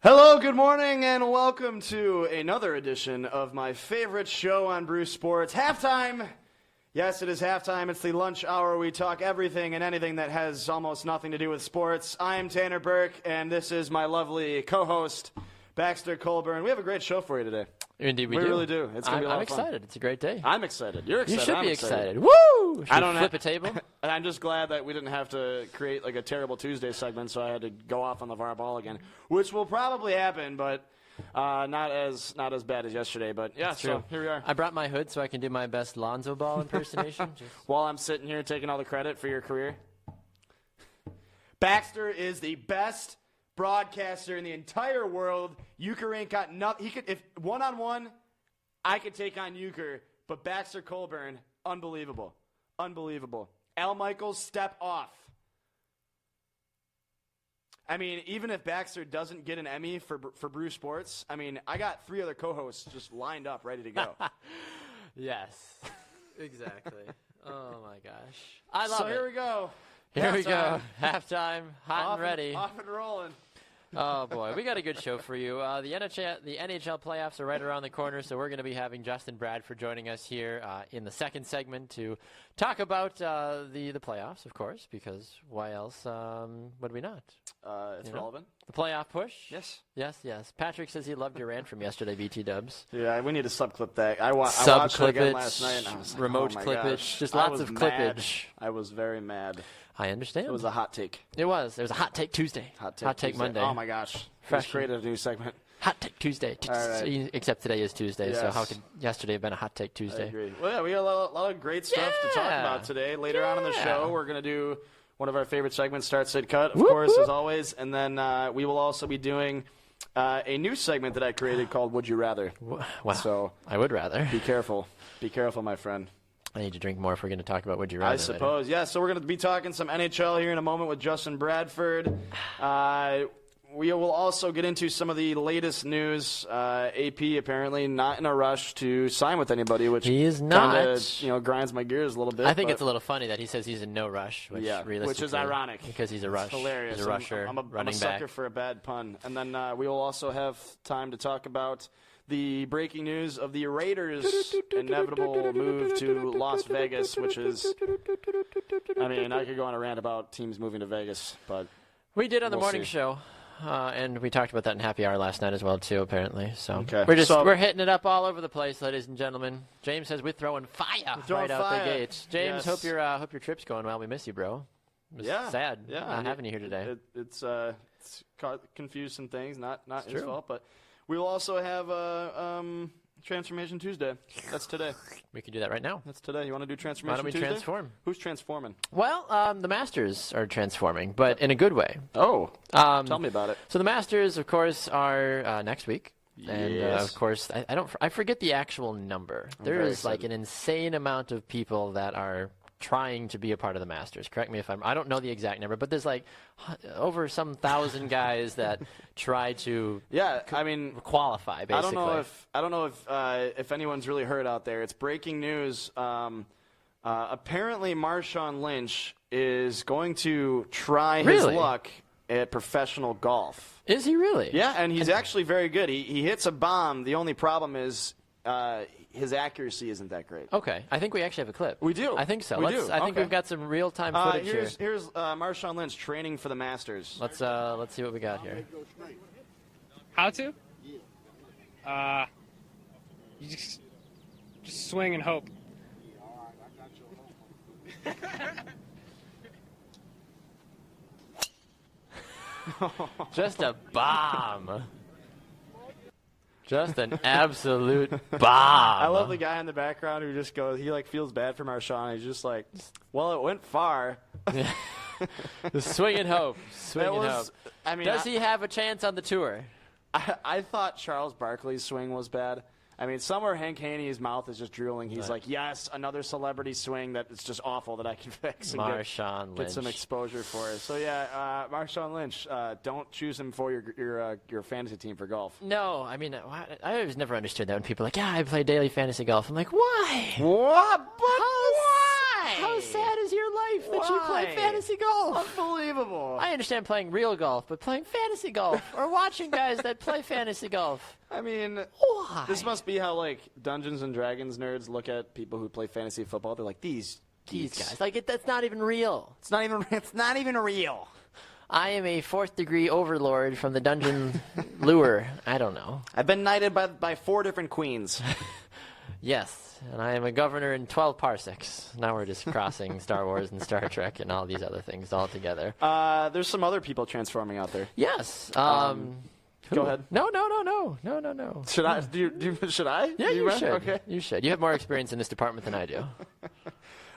Hello, good morning, and welcome to another edition of my favorite show on Bruce Sports, Halftime. Yes, it is halftime. It's the lunch hour. We talk everything and anything that has almost nothing to do with sports. I'm Tanner Burke, and this is my lovely co-host, Baxter Colburn. We have a great show for you today. Indeed, we do. We really do. It's going to be a lot I'm of fun. excited. It's a great day. I'm excited. You're excited. You should I'm be excited. Woo! Should I don't flip a table. I'm just glad that we didn't have to create like a terrible Tuesday segment, so I had to go off on the VAR ball again, which will probably happen, but not as bad as yesterday. But yeah, so here we are. I brought my hood so I can do my best Lonzo Ball impersonation. While I'm sitting here taking all the credit for your career. Baxter is the best broadcaster in the entire world. Euchre ain't got nothing. He could, if one-on-one, I could take on Euchre, but Baxter Colburn, unbelievable. Unbelievable. Al Michaels, step off. I mean, even if Baxter doesn't get an Emmy for Bruce Sports, I mean, I got 3 other co-hosts just lined up, ready to go. Yes, exactly. Oh, my gosh. I love it. So here we go. Here we go. Halftime, hot and ready. Off and rolling. Oh, boy. We got a good show for you. The NHL playoffs are right around the corner, so we're going to be having Justin Bradford joining us here in the second segment to talk about the playoffs, of course, because why else would we not? It's relevant. The playoff push? Yes. Yes. Patrick says he loved your rant from yesterday, BT Dubs. Yeah, we need to subclip that. I watched it again last night. And I was like, remote oh my clippage, gosh. just lots of mad. clippage. I was very mad. I understand. It was a hot take. It was. There was a hot take Tuesday. Hot take Tuesday. Monday. Oh my gosh. Fresh created a new segment. Hot take Tuesday. All right. Except today is Tuesday, yes. So how could yesterday have been a hot take Tuesday? I agree. Well, yeah, we got a lot of great stuff to talk about today. Later on in the show, we're going to do one of our favorite segments, Start, Sit, Cut, of course, as always. And then we will also be doing a new segment that I created called Would You Rather. Wow. So I would rather. Be careful. Be careful, my friend. I need to drink more if we're going to talk about Would You Rather. I suppose, yeah. So we're going to be talking some NHL here in a moment with Justin Bradford. We will also get into some of the latest news. AP apparently not in a rush to sign with anybody, which he is not. Kinda, grinds my gears a little bit. I think it's a little funny that he says he's in no rush, which is ironic because he's a rush. It's hilarious. He's a rusher. I'm a sucker for a bad pun. And then we will also have time to talk about the breaking news of the Raiders' inevitable move to Las Vegas, which is, I mean, I could go on a rant about teams moving to Vegas, but we did on the morning show. And we talked about that in Happy Hour last night as well, too, apparently. So we're hitting it up all over the place, ladies and gentlemen. James says we're throwing fire out the gate. James, hope your trip's going well. We miss you, bro. It was sad not having you here today. It's confused some things, not his fault, but we will also have Transformation Tuesday. That's today. We can do that right now. That's today. You want to do Transformation Tuesday? Why don't we transform? Who's transforming? Well, the Masters are transforming, but in a good way. Oh, tell me about it. So the Masters, of course, are next week. And, of course, I forget the actual number. There is like an insane amount of people that are trying to be a part of the Masters. Correct me if I don't know the exact number, but there's like over some thousand guys that try to qualify, basically. I don't know if anyone's really heard out there. It's breaking news. Apparently Marshawn Lynch is going to try his luck at professional golf. Is he really? Yeah, and he's actually very good. He hits a bomb. The only problem is his accuracy isn't that great. Okay. I think we actually have a clip. We do. I think so. I think we've got some real-time footage here. Here's Marshawn Lynch training for the Masters. Let's see what we got here. How to? You just swing and hope. Just a bomb. Just an absolute bomb. I love the guy in the background who just goes, he like feels bad for Marshawn. He's just like, well, it went far. Swing and hope. Swing and hope. I mean, does he have a chance on the tour? I thought Charles Barkley's swing was bad. I mean, somewhere Hank Haney's mouth is just drooling. He's like, yes, another celebrity swing that is just awful that I can fix and get some exposure for it. So, yeah, Marshawn Lynch, don't choose him for your fantasy team for golf. No, I mean, I always never understood that when people are like, yeah, I play daily fantasy golf. I'm like, why? What? But why? How sad is your life that you play Why? fantasy golf? Unbelievable. I understand playing real golf, but playing fantasy golf or watching guys that play fantasy golf. I mean, Why? this must be how, like, Dungeons and Dragons nerds look at people who play fantasy football. They're like, these guys. Like, that's not even real. It's not even real. I am a 4th degree overlord from the dungeon lure. I don't know. I've been knighted by 4 different queens. Yes, and I am a governor in 12 parsecs. Now we're just crossing Star Wars and Star Trek and all these other things all together. There's some other people transforming out there. Yes. Go ahead. No. Should I? Should I? Yeah, you should. Okay. You should. You have more experience in this department than I do.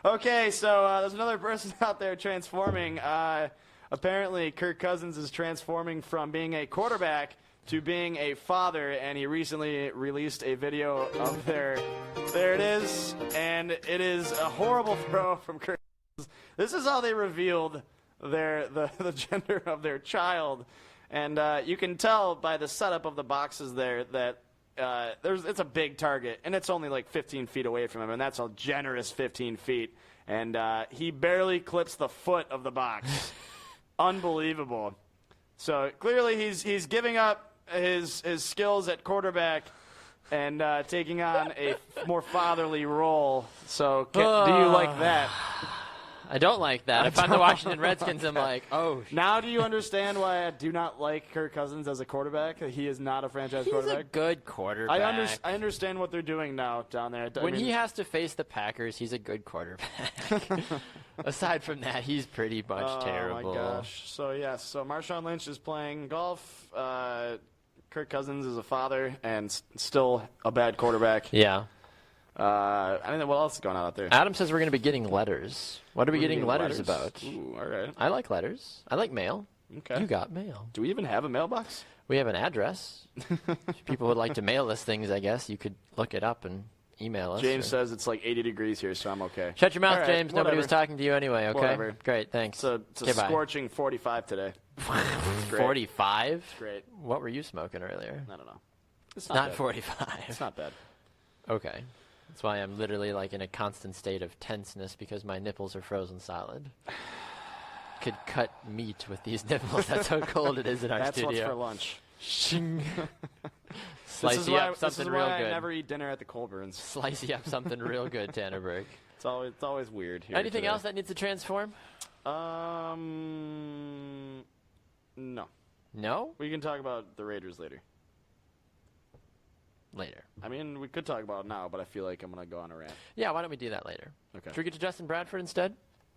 Okay, so there's another person out there transforming. Apparently, Kirk Cousins is transforming from being a quarterback to being a father, and he recently released a video of there it is, and it is a horrible throw from Kirk Cousins. This is how they revealed the gender of their child, and you can tell by the setup of the boxes there that it's a big target, and it's only like 15 feet away from him, and that's a generous 15 feet, and he barely clips the foot of the box. Unbelievable. So clearly he's giving up his skills at quarterback and taking on a more fatherly role. So do you like that? I don't like that. If I'm the Washington Redskins, I'm like, oh. Now do you understand why I do not like Kirk Cousins as a quarterback? He is not a franchise quarterback. He's a good quarterback. I understand what they're doing now down there. When he has to face the Packers, he's a good quarterback. Aside from that, he's pretty much terrible. Oh, my gosh. So Marshawn Lynch is playing golf. Kirk Cousins is a father and still a bad quarterback. Yeah. I don't know what else is going on out there. Adam says we're going to be getting letters. What are we getting letters about? Ooh, all right. I like letters. I like mail. Okay. You got mail. Do we even have a mailbox? We have an address. If people would like to mail us things, I guess you could look it up and email us. James says it's like 80 degrees here, so I'm okay. Shut your mouth, right, James. whatever. Nobody was talking to you anyway, okay? Whatever. Great, thanks. It's a scorching 45 today. 45? Great. What were you smoking earlier? I don't know. It's Not bad. 45. It's not bad. Okay. That's why I'm literally like in a constant state of tenseness because my nipples are frozen solid. Could cut meat with these nipples. That's how cold it is in our studio. That's what's for lunch. Shing. Slice you up something real good. I never eat dinner at the Colburns. Slice you up something real good, Tanner Berg. It's always weird here. Anything today. else that needs to transform? No. No? We can talk about the Raiders later. Later. I mean, we could talk about it now, but I feel like I'm going to go on a rant. Yeah, why don't we do that later? Okay. Should we get to Justin Bradford instead?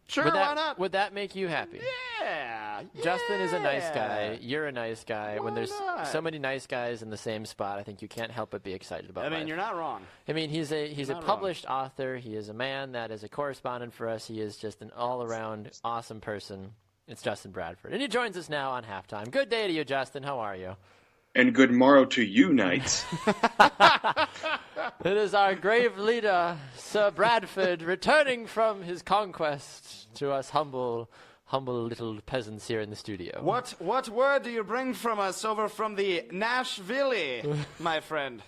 Sure, why not? Would that make you happy? Yeah. Justin is a nice guy. You're a nice guy. When there's not? so many nice guys in the same spot, I think you can't help but be excited about I mean, life. you're not wrong. I mean, he's a not published author. He is a man that is a correspondent for us. He is just an all-around awesome person. It's Justin Bradford. And he joins us now on Halftime. Good day to you, Justin. How are you? And good morrow to you, knights. It is our grave leader, Sir Bradford, returning from his conquest to us humble little peasants here in the studio. What word do you bring from us over from the Nashville, my friend?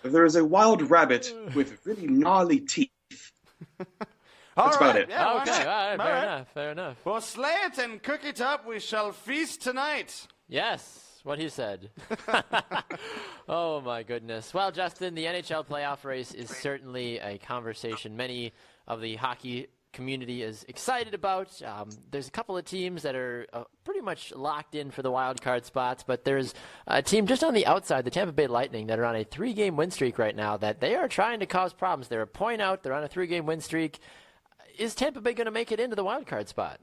There is a wild rabbit with really gnarly teeth. That's about it. Yeah, why Okay, not? all right, fair enough. Well, slay it and cook it up. We shall feast tonight. Yes, what he said. Oh, my goodness. Well, Justin, the NHL playoff race is certainly a conversation many of the hockey community is excited about. There's a couple of teams that are pretty much locked in for the wild card spots, but there's a team just on the outside, the Tampa Bay Lightning, that are on a 3-game win streak right now that they are trying to cause problems. They're a point out. They're on a 3-game win streak. Is Tampa Bay going to make it into the wild card spot?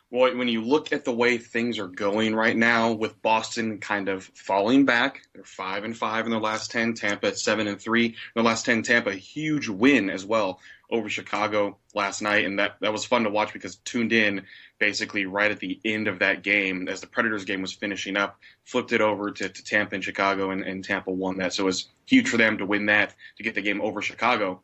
Well, when you look at the way things are going right now, with Boston kind of falling back, they're 5-5 in their last 10. Tampa at 7-3 in their last 10. Tampa, a huge win as well over Chicago last night, and that was fun to watch because tuned in basically right at the end of that game as the Predators game was finishing up, flipped it over to Tampa and Chicago, and Tampa won that. So it was huge for them to win that, to get the game over Chicago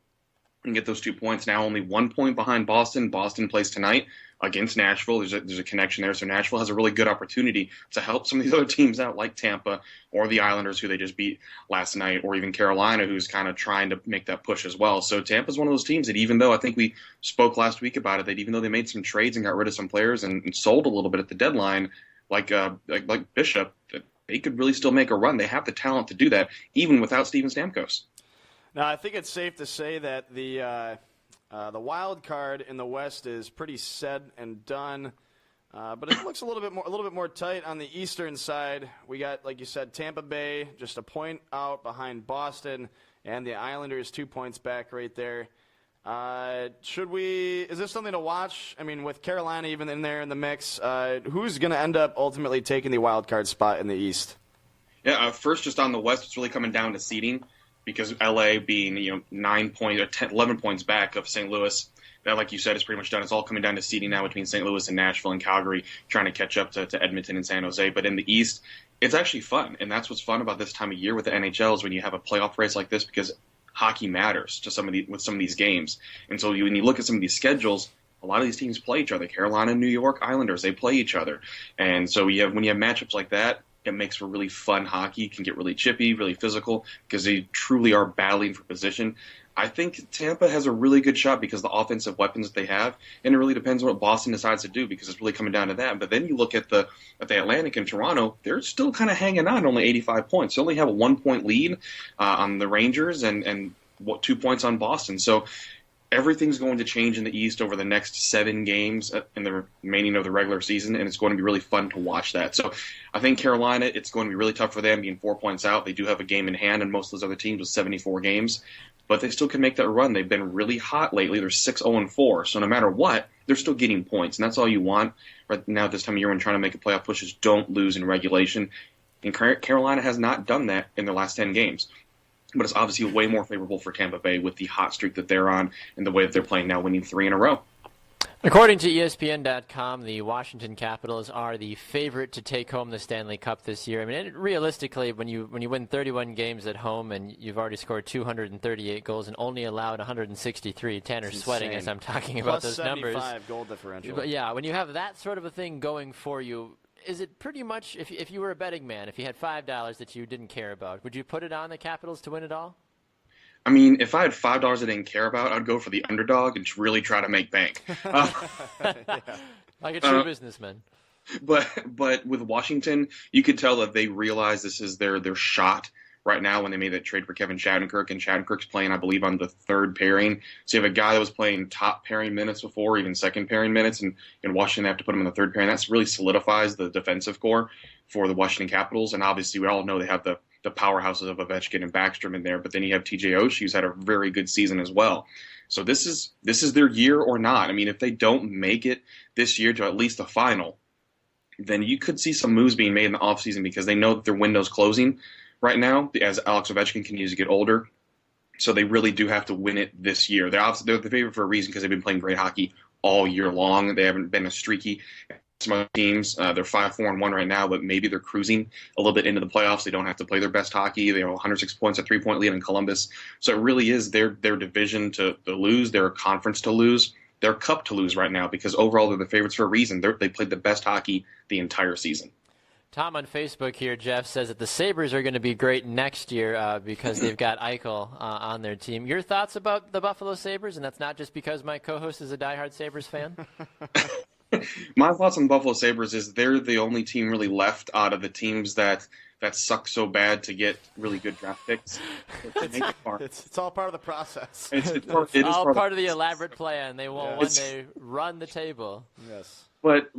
and get those 2 points. Now only 1 point behind Boston. Boston plays tonight against Nashville. There's a connection there. So Nashville has a really good opportunity to help some of these other teams out, like Tampa or the Islanders, who they just beat last night, or even Carolina, who's kind of trying to make that push as well. So Tampa's one of those teams that, even though I think we spoke last week about it, that even though they made some trades and got rid of some players and sold a little bit at the deadline, like Bishop, they could really still make a run. They have the talent to do that, even without Steven Stamkos. Now, I think it's safe to say that the wild card in the West is pretty set and done, but it looks a little bit more tight on the Eastern side. We got, like you said, Tampa Bay just a point out behind Boston, and the Islanders 2 points back right there. Is this something to watch? I mean, with Carolina even in there in the mix, who's going to end up ultimately taking the wild card spot in the East? Yeah, first, just on the West, it's really coming down to seeding, because LA being 11 points back of St. Louis, that, like you said, is pretty much done. It's all coming down to seeding now between St. Louis and Nashville and Calgary, trying to catch up to Edmonton and San Jose. But in the East, it's actually fun, and that's what's fun about this time of year with the NHL, is when you have a playoff race like this, because hockey matters to with some of these games. And so when you look at some of these schedules, a lot of these teams play each other. Carolina, New York, Islanders, they play each other. And so when you have matchups like that, it makes for really fun hockey. It can get really chippy, really physical, because they truly are battling for position. I think Tampa has a really good shot because of the offensive weapons that they have, and it really depends on what Boston decides to do, because it's really coming down to that. But then you look at the Atlantic and Toronto, they're still kind of hanging on, only 85 points. They only have a 1-point lead on the Rangers and 2 points on Boston. So everything's going to change in the East over the next 7 games in the remaining of the regular season, and it's going to be really fun to watch that. So I think Carolina, it's going to be really tough for them being 4 points out. They do have a game in hand, and most of those other teams with 74 games. But they still can make that run. They've been really hot lately. They're 6-0-4. So no matter what, they're still getting points. And that's all you want right now this time of year when trying to make a playoff push, is don't lose in regulation. And Carolina has not done that in their last 10 games. But it's obviously way more favorable for Tampa Bay with the hot streak that they're on and the way that they're playing now, winning 3 in a row. According to ESPN.com, the Washington Capitals are the favorite to take home the Stanley Cup this year. I mean, realistically, when you win 31 games at home and you've already scored 238 goals and only allowed 163, Tanner's sweating as I'm talking about those numbers. Plus 75 goal differential. But yeah, when you have that sort of a thing going for you, is it pretty much, if you were a betting man, if you had $5 that you didn't care about, would you put it on the Capitals to win it all? I mean, if I had $5 I didn't care about, I'd go for the underdog and really try to make bank. Like a true businessman. But with Washington, you could tell that they realize this is their shot right now when they made that trade for Kevin Shattenkirk. And Shattenkirk's playing, I believe, on the third pairing. So you have a guy that was playing top pairing minutes before, even second pairing minutes, and in Washington they have to put him in the third pairing. That really solidifies the defensive core for the Washington Capitals. And obviously we all know they have the powerhouses of Ovechkin and Backstrom in there, but then you have TJ Oshie, who's had a very good season as well. So this is their year or not. I mean, if they don't make it this year to at least the final, then you could see some moves being made in the offseason, because they know that their window's closing right now as Alex Ovechkin continues to get older. So they really do have to win it this year. They're the favorite for a reason, because they've been playing great hockey all year long. They haven't been as streaky. Some other teams, they're 5-4-1 right now, but maybe they're cruising a little bit into the playoffs. They don't have to play their best hockey. They have 106 points, a 3-point lead in Columbus. So it really is their division to lose, their conference to lose, their cup to lose right now, because overall they're the favorites for a reason. They played the best hockey the entire season. Tom on Facebook here, Jeff, says that the Sabres are going to be great next year because they've got Eichel on their team. Your thoughts about the Buffalo Sabres? And that's not just because my co-host is a diehard Sabres fan? My thoughts on the Buffalo Sabres is they're the only team really left out of the teams that suck so bad to get really good draft picks. It's all part of the process. It is all part of the elaborate plan. They will one day run the table. Yes. But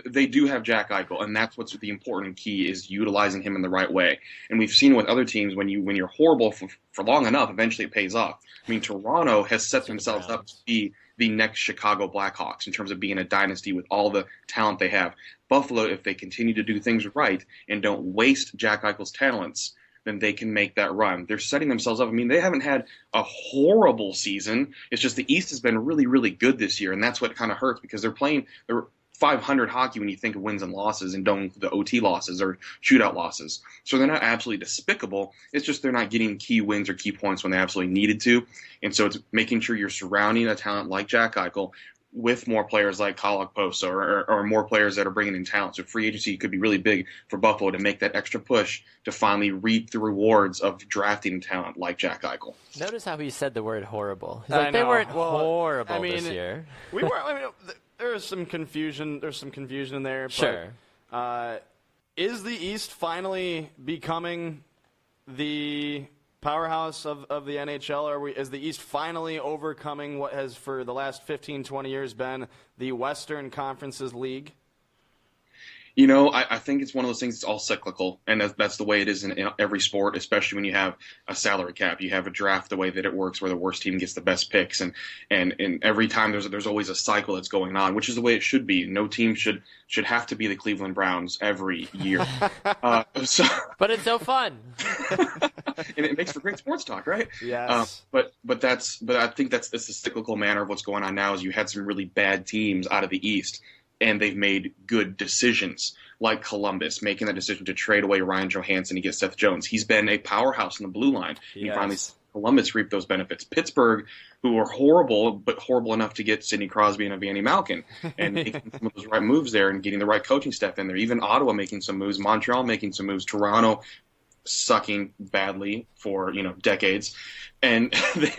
they do have Jack Eichel, and that's what's the important key, is utilizing him in the right way. And we've seen with other teams, when you're horrible for long enough, eventually it pays off. I mean, Toronto has set themselves up to be the next Chicago Blackhawks in terms of being a dynasty with all the talent they have. Buffalo, if they continue to do things right and don't waste Jack Eichel's talents, then they can make that run. They're setting themselves up. I mean, they haven't had a horrible season. It's just the East has been really, really good this year, and that's what kind of hurts, because they're 500 hockey when you think of wins and losses and don't the OT losses or shootout losses. So they're not absolutely despicable. It's just they're not getting key wins or key points when they absolutely needed to. And so it's making sure you're surrounding a talent like Jack Eichel with more players like Kalak Post or more players that are bringing in talent. So free agency could be really big for Buffalo to make that extra push to finally reap the rewards of drafting talent like Jack Eichel. Notice how he said the word horrible. He's I like, they know. weren't Well, horrible I mean, this year. We were. I mean, there was some confusion. There's some confusion in there. Sure. But, is the East finally becoming the powerhouse of the NHL? Is the East finally overcoming what has for the last 15, 20 years been the Western Conference's league? You know, I think it's one of those things that's all cyclical, and that's the way it is in every sport, especially when you have a salary cap. You have a draft the way that it works where the worst team gets the best picks, and every time there's always a cycle that's going on, which is the way it should be. No team should have to be the Cleveland Browns every year. But it's so fun. And it makes for great sports talk, right? Yes. But I think it's the cyclical manner of what's going on now is you had some really bad teams out of the East, and they've made good decisions, like Columbus, making that decision to trade away Ryan Johansson to get Seth Jones. He's been a powerhouse in the blue line. Yes. You finally see Columbus reap those benefits. Pittsburgh, who are horrible, but horrible enough to get Sidney Crosby and Evgeny Malkin, and making some of those right moves there and getting the right coaching staff in there. Even Ottawa making some moves, Montreal making some moves, Toronto sucking badly for decades, and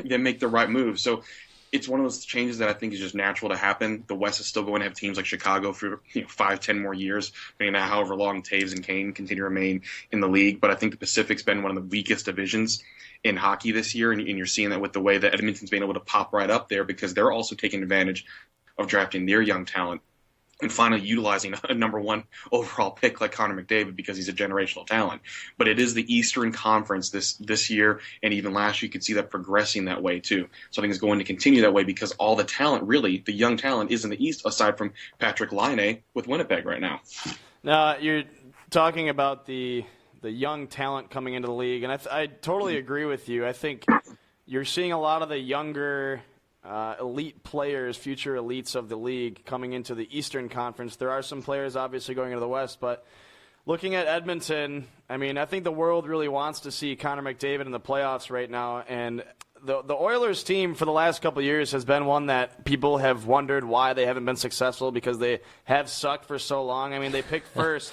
they make the right move. So it's one of those changes that I think is just natural to happen. The West is still going to have teams like Chicago for 5-10 more years, however long Taves and Kane continue to remain in the league. But I think the Pacific's been one of the weakest divisions in hockey this year, and you're seeing that with the way that Edmonton's been able to pop right up there because they're also taking advantage of drafting their young talent and finally utilizing a number one overall pick like Connor McDavid because he's a generational talent. But it is the Eastern Conference this year, and even last year you could see that progressing that way too. So I think it's going to continue that way because all the talent, really, the young talent, is in the East aside from Patrick Laine with Winnipeg right now. Now, you're talking about the young talent coming into the league, and I totally agree with you. I think you're seeing a lot of the younger elite players, future elites of the league coming into the Eastern Conference. There are some players obviously going into the West, but looking at Edmonton, I mean, I think the world really wants to see Connor McDavid in the playoffs right now, and the Oilers team for the last couple of years has been one that people have wondered why they haven't been successful because they have sucked for so long. I mean, they picked first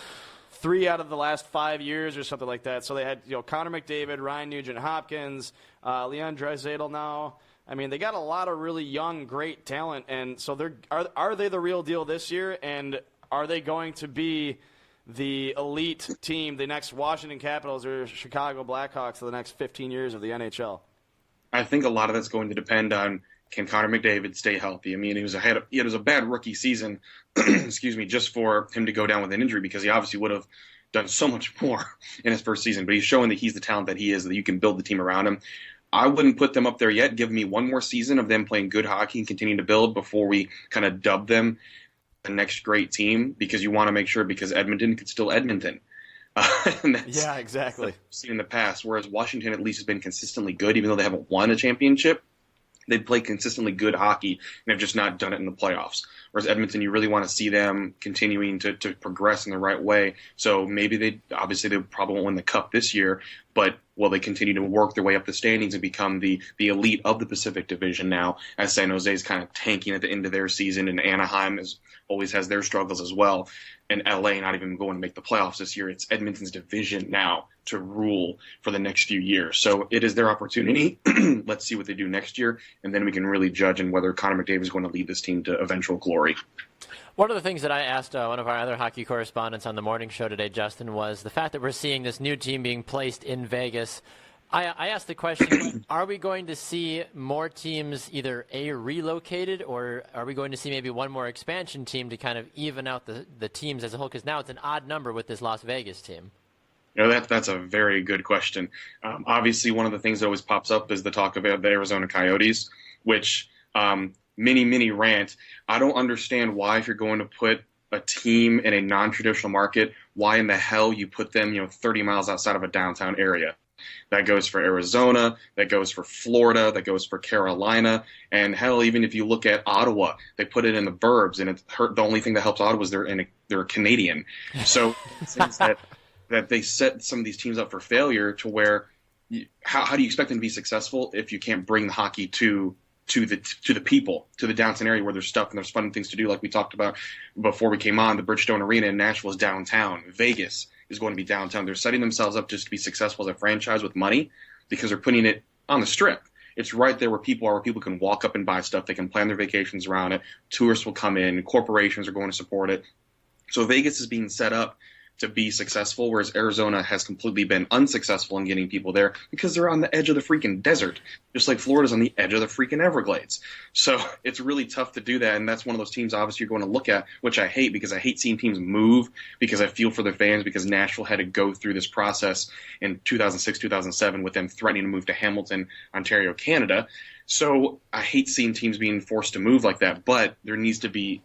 3 out of the last 5 years or something like that. So they had Connor McDavid, Ryan Nugent-Hopkins, Leon Draisaitl now. I mean, they got a lot of really young, great talent, and so are they the real deal this year? And are they going to be the elite team, the next Washington Capitals or Chicago Blackhawks for the next 15 years of the NHL? I think a lot of that's going to depend on can Connor McDavid stay healthy. I mean, it was a bad rookie season, excuse me, just for him to go down with an injury because he obviously would have done so much more in his first season. But he's showing that he's the talent that he is, that you can build the team around him. I wouldn't put them up there yet. Give me one more season of them playing good hockey and continuing to build before we kind of dub them the next great team because you want to make sure because Edmonton could still Edmonton. Yeah, exactly. Seen in the past, whereas Washington at least has been consistently good, even though they haven't won a championship. They've played consistently good hockey and have just not done it in the playoffs. Whereas Edmonton, you really want to see them continuing to progress in the right way. So maybe they probably won't win the cup this year, but will they continue to work their way up the standings and become the elite of the Pacific Division now as San Jose is kind of tanking at the end of their season and Anaheim always has their struggles as well. And LA not even going to make the playoffs this year. It's Edmonton's division now to rule for the next few years. So it is their opportunity. Let's see what they do next year, and then we can really judge on whether Connor McDavid is going to lead this team to eventual glory. One of the things that I asked one of our other hockey correspondents on the morning show today, Justin, was the fact that we're seeing this new team being placed in Vegas. I asked the question, are we going to see more teams either relocated or are we going to see maybe one more expansion team to kind of even out the teams as a whole? Because now it's an odd number with this Las Vegas team. That's a very good question. Obviously, one of the things that always pops up is the talk of the Arizona Coyotes, which mini rant. I don't understand why if you're going to put a team in a non-traditional market, why in the hell you put them 30 miles outside of a downtown area. That goes for Arizona, that goes for Florida, that goes for Carolina, and hell, even if you look at Ottawa, they put it in the burbs, and the only thing that helps Ottawa is they're Canadian. So it seems that they set some of these teams up for failure to where how do you expect them to be successful if you can't bring the hockey to to the people, to the downtown area where there's stuff and there's fun things to do, like we talked about before we came on. The Bridgestone Arena in Nashville is downtown. Vegas is going to be downtown. They're setting themselves up just to be successful as a franchise with money because they're putting it on the Strip. It's right there where people are, where people can walk up and buy stuff. They can plan their vacations around it. Tourists will come in. Corporations are going to support it. So Vegas is being set up to be successful, whereas Arizona has completely been unsuccessful in getting people there because they're on the edge of the freaking desert, just like Florida's on the edge of the freaking Everglades. So it's really tough to do that, and that's one of those teams obviously you're going to look at, which I hate because I hate seeing teams move because I feel for their fans because Nashville had to go through this process in 2006, 2007 with them threatening to move to Hamilton, Ontario, Canada. So I hate seeing teams being forced to move like that, but there needs to be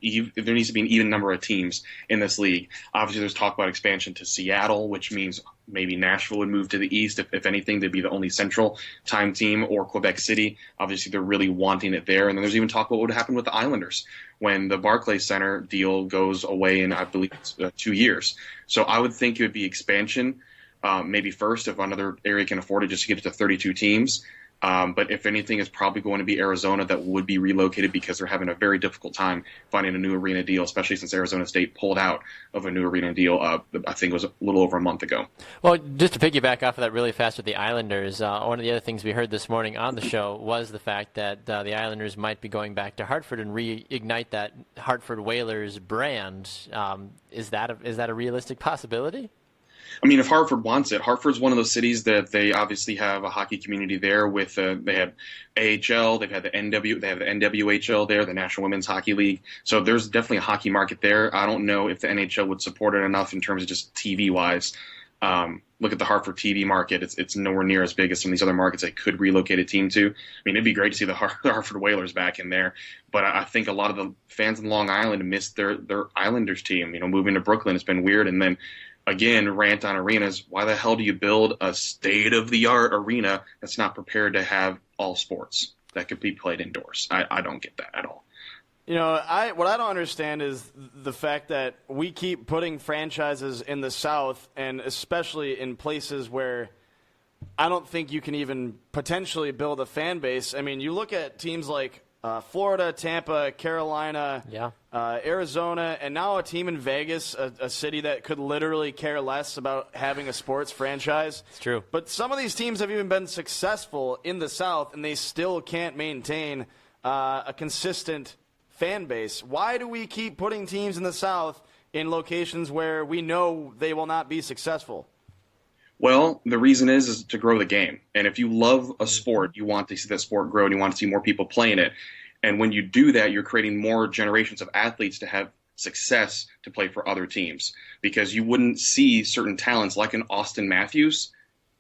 an even number of teams in this league. Obviously, there's talk about expansion to Seattle, which means maybe Nashville would move to the east. If anything, they'd be the only central time team, or Quebec City. Obviously, they're really wanting it there. And then there's even talk about what would happen with the Islanders when the Barclays Center deal goes away in, I believe, 2 years. So I would think it would be expansion, maybe first if another area can afford it, just to get it to 32 teams. But if anything, it's probably going to be Arizona that would be relocated because they're having a very difficult time finding a new arena deal, especially since Arizona State pulled out of a new arena deal, I think it was a little over a month ago. Well, just to piggyback off of that really fast with the Islanders, one of the other things we heard this morning on the show was the fact that the Islanders might be going back to Hartford and reignite that Hartford Whalers brand. Is that a realistic possibility? I mean, if Hartford wants it, Hartford's one of those cities that they obviously have a hockey community there with, they have AHL, they have the NWHL there, the National Women's Hockey League. So there's definitely a hockey market there. I don't know if the NHL would support it enough in terms of just TV wise. Look at the Hartford TV market. It's nowhere near as big as some of these other markets they could relocate a team to. I mean, it'd be great to see the Hartford Whalers back in there, but I think a lot of the fans in Long Island miss their Islanders team. You know, moving to Brooklyn, it's been weird. And then, again, rant on arenas. Why the hell do you build a state-of-the-art arena that's not prepared to have all sports that could be played indoors? I don't get that at all. You know, what I don't understand is the fact that we keep putting franchises in the South, and especially in places where I don't think you can even potentially build a fan base. I mean, you look at teams like Florida, Tampa, Carolina, Arizona, and now a team in Vegas, a city that could literally care less about having a sports franchise. It's true. But some of these teams have even been successful in the South, and they still can't maintain a consistent fan base. Why do we keep putting teams in the South in locations where we know they will not be successful? Well, the reason is to grow the game. And if you love a sport, you want to see that sport grow and you want to see more people playing it. And when you do that, you're creating more generations of athletes to have success to play for other teams. Because you wouldn't see certain talents like an Austin Matthews.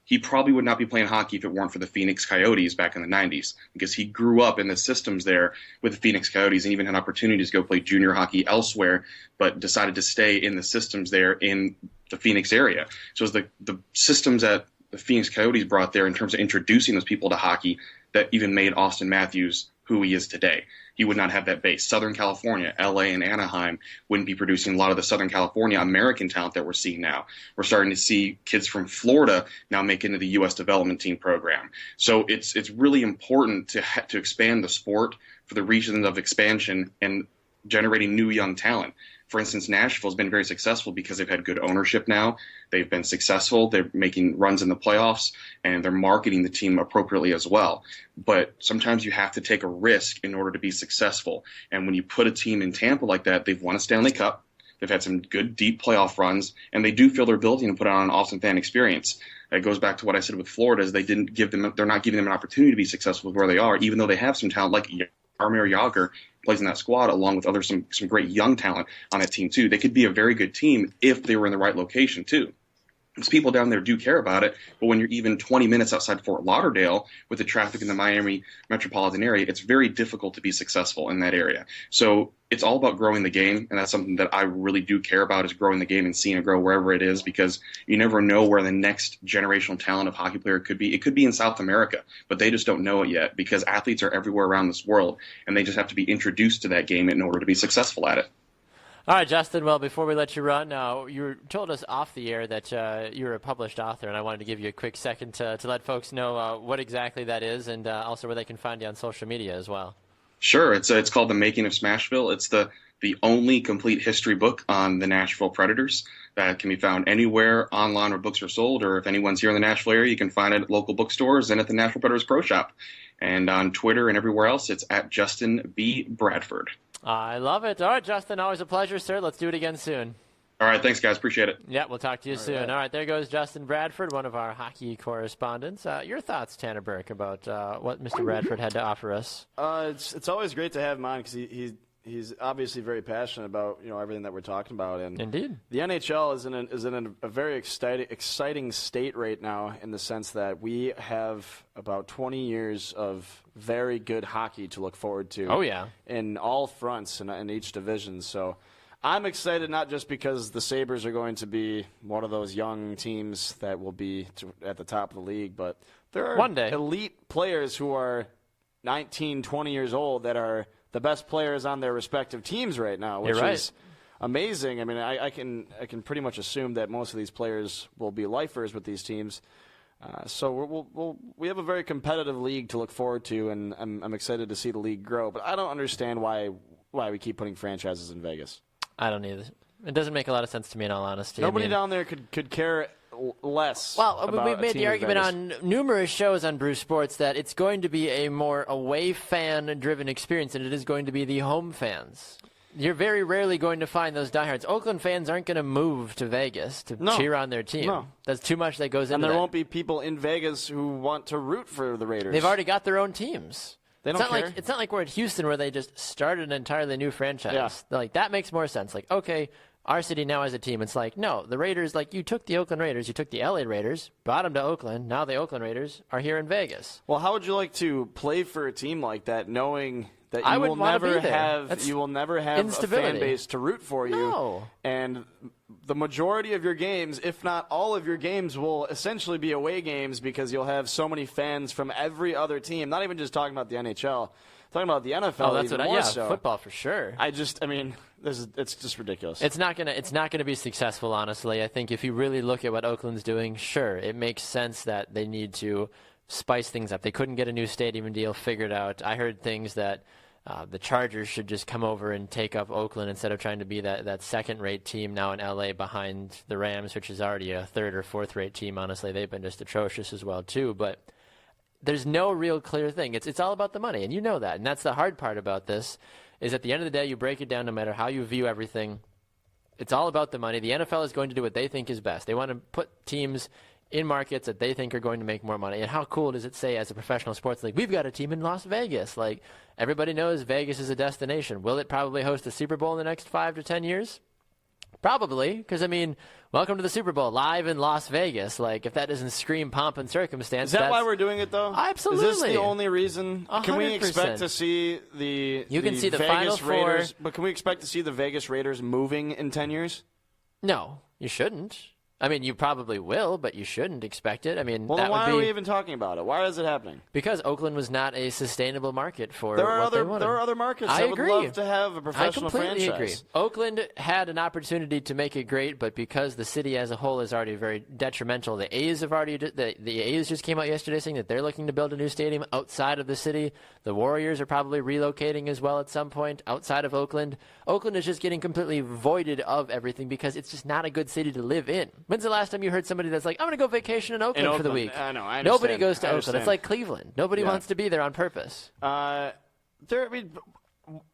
He probably would not be playing hockey if it weren't for the Phoenix Coyotes back in the 90s, because he grew up in the systems there with the Phoenix Coyotes and even had opportunities to go play junior hockey elsewhere, but decided to stay in the systems there in the Phoenix area. So it's the systems that the Phoenix Coyotes brought there in terms of introducing those people to hockey that even made Austin Matthews who he is today. He would not have that base. Southern California, LA, and Anaheim wouldn't be producing a lot of the Southern California American talent that we're seeing now. We're starting to see kids from Florida now make into the U.S. development team program. So it's really important to expand the sport for the reasons of expansion and generating new young talent. For instance, Nashville has been very successful because they've had good ownership now. They've been successful. They're making runs in the playoffs, and they're marketing the team appropriately as well. But sometimes you have to take a risk in order to be successful. And when you put a team in Tampa like that, they've won a Stanley Cup. They've had some good, deep playoff runs, and they do feel their ability to put on an awesome fan experience. It goes back to what I said with Florida, is they're not giving them an opportunity to be successful with where they are, even though they have some talent like Jaromir Jagr plays in that squad, along with some great young talent on that team too. They could be a very good team if they were in the right location too. Because people down there do care about it, but when you're even 20 minutes outside Fort Lauderdale with the traffic in the Miami metropolitan area, it's very difficult to be successful in that area. So it's all about growing the game, and that's something that I really do care about, is growing the game and seeing it grow wherever it is, because you never know where the next generational talent of hockey player could be. It could be in South America, but they just don't know it yet, because athletes are everywhere around this world, and they just have to be introduced to that game in order to be successful at it. All right, Justin. Well, before we let you run, you told us off the air that you're a published author, and I wanted to give you a quick second to let folks know what exactly that is, and also where they can find you on social media as well. Sure. It's called The Making of Smashville. It's the only complete history book on the Nashville Predators that can be found anywhere online where books are sold, or if anyone's here in the Nashville area, you can find it at local bookstores and at the Nashville Predators Pro Shop. And on Twitter and everywhere else, it's at Justin B. Bradford. I love it. All right, Justin, always a pleasure, sir. Let's do it again soon. All right, thanks, guys. Appreciate it. Yeah, we'll talk to you soon. Right. All right, there goes Justin Bradford, one of our hockey correspondents. Your thoughts, Tanner Burke, about what Mr. Bradford had to offer us? It's always great to have him on because he's obviously very passionate about everything that we're talking about. And Indeed, the NHL is in a very exciting state right now, in the sense that we have about 20 years of very good hockey to look forward to. Oh yeah, in all fronts in each division. So I'm excited, not just because the Sabres are going to be one of those young teams that will be at the top of the league, but there are one day elite players who are 19, 20 years old that are the best players on their respective teams right now, which is amazing. I mean, I can pretty much assume that most of these players will be lifers with these teams. So we have a very competitive league to look forward to, and I'm excited to see the league grow. But I don't understand why we keep putting franchises in Vegas. I don't either. It doesn't make a lot of sense to me, in all honesty. Nobody down there could care less. Well, about we've made the argument on numerous shows on Bruce Sports that it's going to be a more away fan-driven experience than it is going to be the home fans. You're very rarely going to find those diehards. Oakland fans aren't going to move to Vegas to cheer on their team. No. That's too much that goes into and there that. won't be people in Vegas who want to root for the Raiders. They've already got their own teams. They don't care. It's not like we're at Houston where they just started an entirely new franchise. Yeah. Like, that makes more sense. Like, okay, our city now has a team. It's like, no, the Raiders, like, you took the Oakland Raiders, you took the LA Raiders, brought them to Oakland. Now the Oakland Raiders are here in Vegas. Well, how would you like to play for a team like that, knowing that I you would will wanna never be there. have That's a instability. fan base to root for you? No. And the majority of your games, if not all of your games, will essentially be away games because you'll have so many fans from every other team. Not even just talking about the NHL, talking about the NFL. Oh, that's even what more yeah, so. football for sure. It's just ridiculous. It's not gonna be successful, honestly. I think if you really look at what Oakland's doing, sure, it makes sense that they need to spice things up. They couldn't get a new stadium deal figured out. I heard things that the Chargers should just come over and take up Oakland instead of trying to be that second-rate team now in LA behind the Rams, which is already a third or fourth-rate team. Honestly, they've been just atrocious as well too. But there's no real clear thing. It's all about the money, and you know that. And that's the hard part about this, is at the end of the day, you break it down no matter how you view everything. It's all about the money. The NFL is going to do what they think is best. They want to put teams in markets that they think are going to make more money. And how cool does it say as a professional sports league, we've got a team in Las Vegas? Like, everybody knows Vegas is a destination. Will it probably host a Super Bowl in the next 5 to 10 years? Probably, because, I mean, welcome to the Super Bowl, live in Las Vegas. Like, if that doesn't scream pomp and circumstance, Is that why we're doing it, though? Absolutely. Is this the only reason? 100%. Can we expect to see the You can see the Vegas Final Four. Raiders? But can we expect to see the Vegas Raiders moving in 10 years? No, you shouldn't. I mean, you probably will, but you shouldn't expect it. I mean, Well, that then why would are be we even talking about it? Why is it happening? because Oakland was not a sustainable market for There are what other they wanted. there are other markets I that agree. would love to have a I professional completely franchise. agree. Oakland had an opportunity to make it great, but because the city as a whole is already very detrimental, the A's have already the A's just came out yesterday saying that they're looking to build a new stadium outside of the city. The Warriors are probably relocating as well at some point outside of Oakland. Oakland is just getting completely voided of everything because it's just not a good city to live in. When's the last time you heard somebody that's like, I'm going to go vacation in Oakland for the week? I know. I understand. Nobody goes to I Oakland. understand. It's like Cleveland. Nobody Yeah. wants to be there on purpose.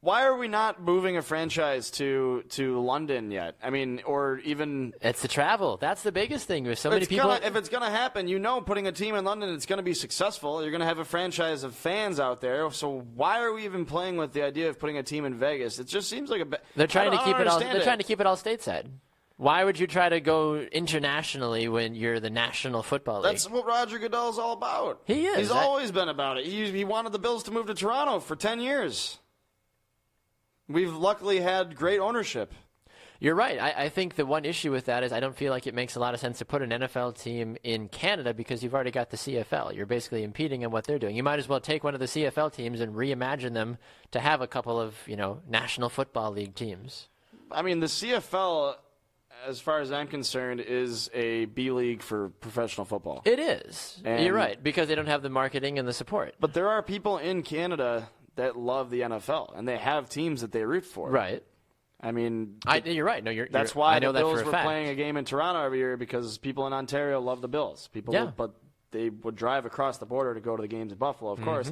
Why are we not moving a franchise to London yet? I mean, or even It's the travel. That's the biggest thing. There's so many people. if it's going to happen, putting a team in London, it's going to be successful. You're going to have a franchise of fans out there. So why are we even playing with the idea of putting a team in Vegas? It just seems like They're trying to keep it all. understand They're trying to keep it all stateside. Why would you try to go internationally when you're the National Football League? That's what Roger Goodell's all about. He is. He's always been about it. He wanted the Bills to move to Toronto for 10 years. We've luckily had great ownership. You're right. I think the one issue with that is I don't feel like it makes a lot of sense to put an NFL team in Canada because you've already got the CFL. You're basically impeding on what they're doing. You might as well take one of the CFL teams and reimagine them to have a couple of, National Football League teams. I mean, the CFL, as far as I'm concerned, is a B league for professional football. It is. You're right, because they don't have the marketing and the support. But there are people in Canada that love the NFL, and they have teams that they root for. Right. I mean, you're right. No, that's why I know the Bills that for a were fact. playing a game in Toronto every year, because people in Ontario love the Bills. But they would drive across the border to go to the games in Buffalo, of course.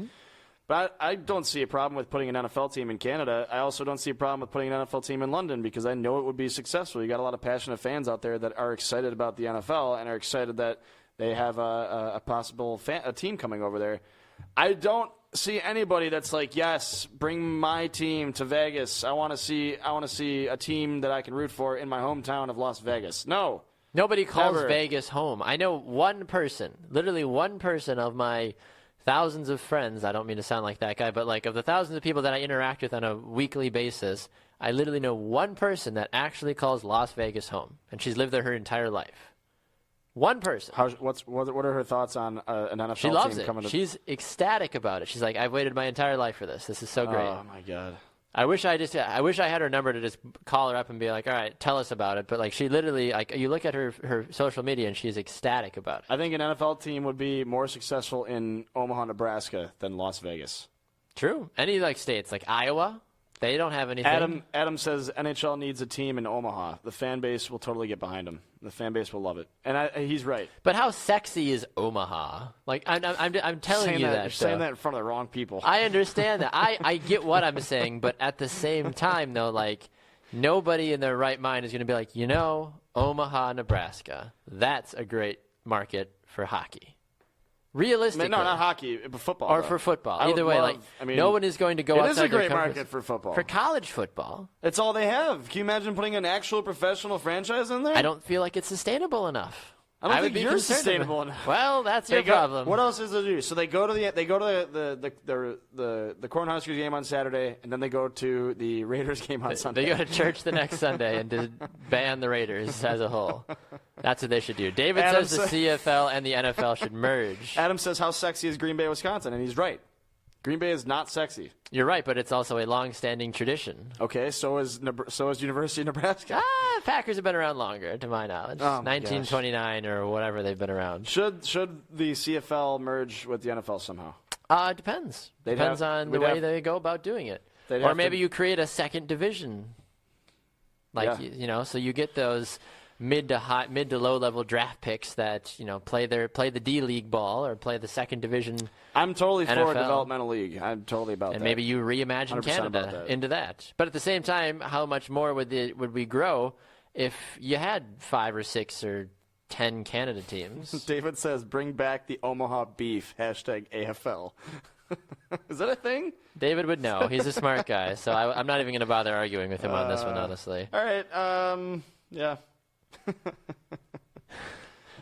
But I don't see a problem with putting an NFL team in Canada. I also don't see a problem with putting an NFL team in London, because I know it would be successful. You got a lot of passionate fans out there that are excited about the NFL and are excited that they have a possible a team coming over there. I don't see anybody that's like, yes, bring my team to Vegas. I want to see a team that I can root for in my hometown of Las Vegas. No. Nobody calls Never. Vegas home. I know one person, literally one person of my thousands of friends. I don't mean to sound like that guy, but like of the thousands of people that I interact with on a weekly basis, I literally know one person that actually calls Las Vegas home, and she's lived there her entire life. One person. What are her thoughts on an NFL She loves team it. coming to? She's ecstatic about it. She's like, I've waited my entire life for this. This is so great. Oh my God. I wish I had her number to just call her up and be like, all right, tell us about it. But like, she literally, like, you look at her social media and she's ecstatic about it. I think an NFL team would be more successful in Omaha, Nebraska than Las Vegas. True. Any like states like Iowa, they don't have anything. Adam says NHL needs a team in Omaha. The fan base will totally get behind him. The fan base will love it, and he's right. But how sexy is Omaha? Like, I'm telling you that. You're saying that in front of the wrong people. I understand that. I get what I'm saying, but at the same time, though, like, nobody in their right mind is going to be like, Omaha, Nebraska. That's a great market for hockey. Realistically. No, not hockey, but football. Or though. for football. Either way, no one is going to go outside It is a great their comfort market for football. For college football. It's all they have. Can you imagine putting an actual professional franchise in there? I don't feel like it's sustainable enough. I don't think would be you're concerned sustainable about- enough. Well, that's your problem. What else is there to do? So they go to the Cornhuskers game on Saturday, and then they go to the Raiders game on Sunday. They go to church the next Sunday and just ban the Raiders as a whole. That's what they should do. David says the CFL and the NFL should merge. Adam says, how sexy is Green Bay, Wisconsin? And he's right. Green Bay is not sexy. You're right, but it's also a long-standing tradition. Okay, so is University of Nebraska. Packers have been around longer, to my knowledge. 1929 or whatever they've been around. Should the CFL merge with the NFL somehow? It depends. Depends on the way they go about doing it. Or maybe you create a second division. Like, so you get those mid to low level draft picks that play the D League ball or play the second division. I'm totally for NFL. a developmental league. I'm totally about that. And maybe you reimagine Canada into that. But at the same time, how much more would we grow if you had 5 or 6 or 10 Canada teams? David says, "Bring back the Omaha beef." #AFL. Is that a thing? David would know. He's a smart guy, so I'm not even going to bother arguing with him on this one, honestly. All right. Yeah.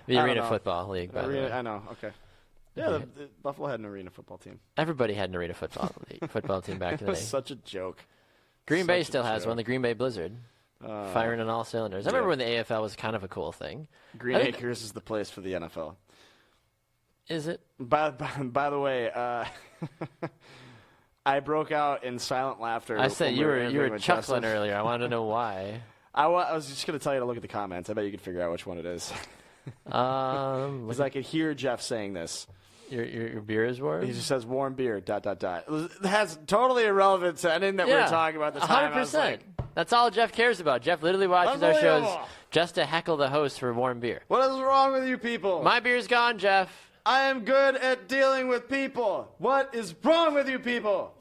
The Arena Football League, by the way. I know. Okay. Yeah, the Buffalo had an arena football team. Everybody had an Arena football team back in the day. Such a joke. Green Bay still has one, the Green Bay Blizzard. Firing on all cylinders. I remember when the AFL was kind of a cool thing. Green Acres is the place for the NFL. Is it? By the way, I broke out in silent laughter. I said you were chuckling earlier. I wanted to know why. I was just going to tell you to look at the comments. I bet you could figure out which one it is. Because I could hear Jeff saying this. Your beer is warm? He just says warm beer, ... That's totally irrelevant to anything that we're talking about at the time. 100%. That's all Jeff cares about. Jeff literally watches our shows just to heckle the host for warm beer. What is wrong with you people? My beer's gone, Jeff. I am good at dealing with people. What is wrong with you people?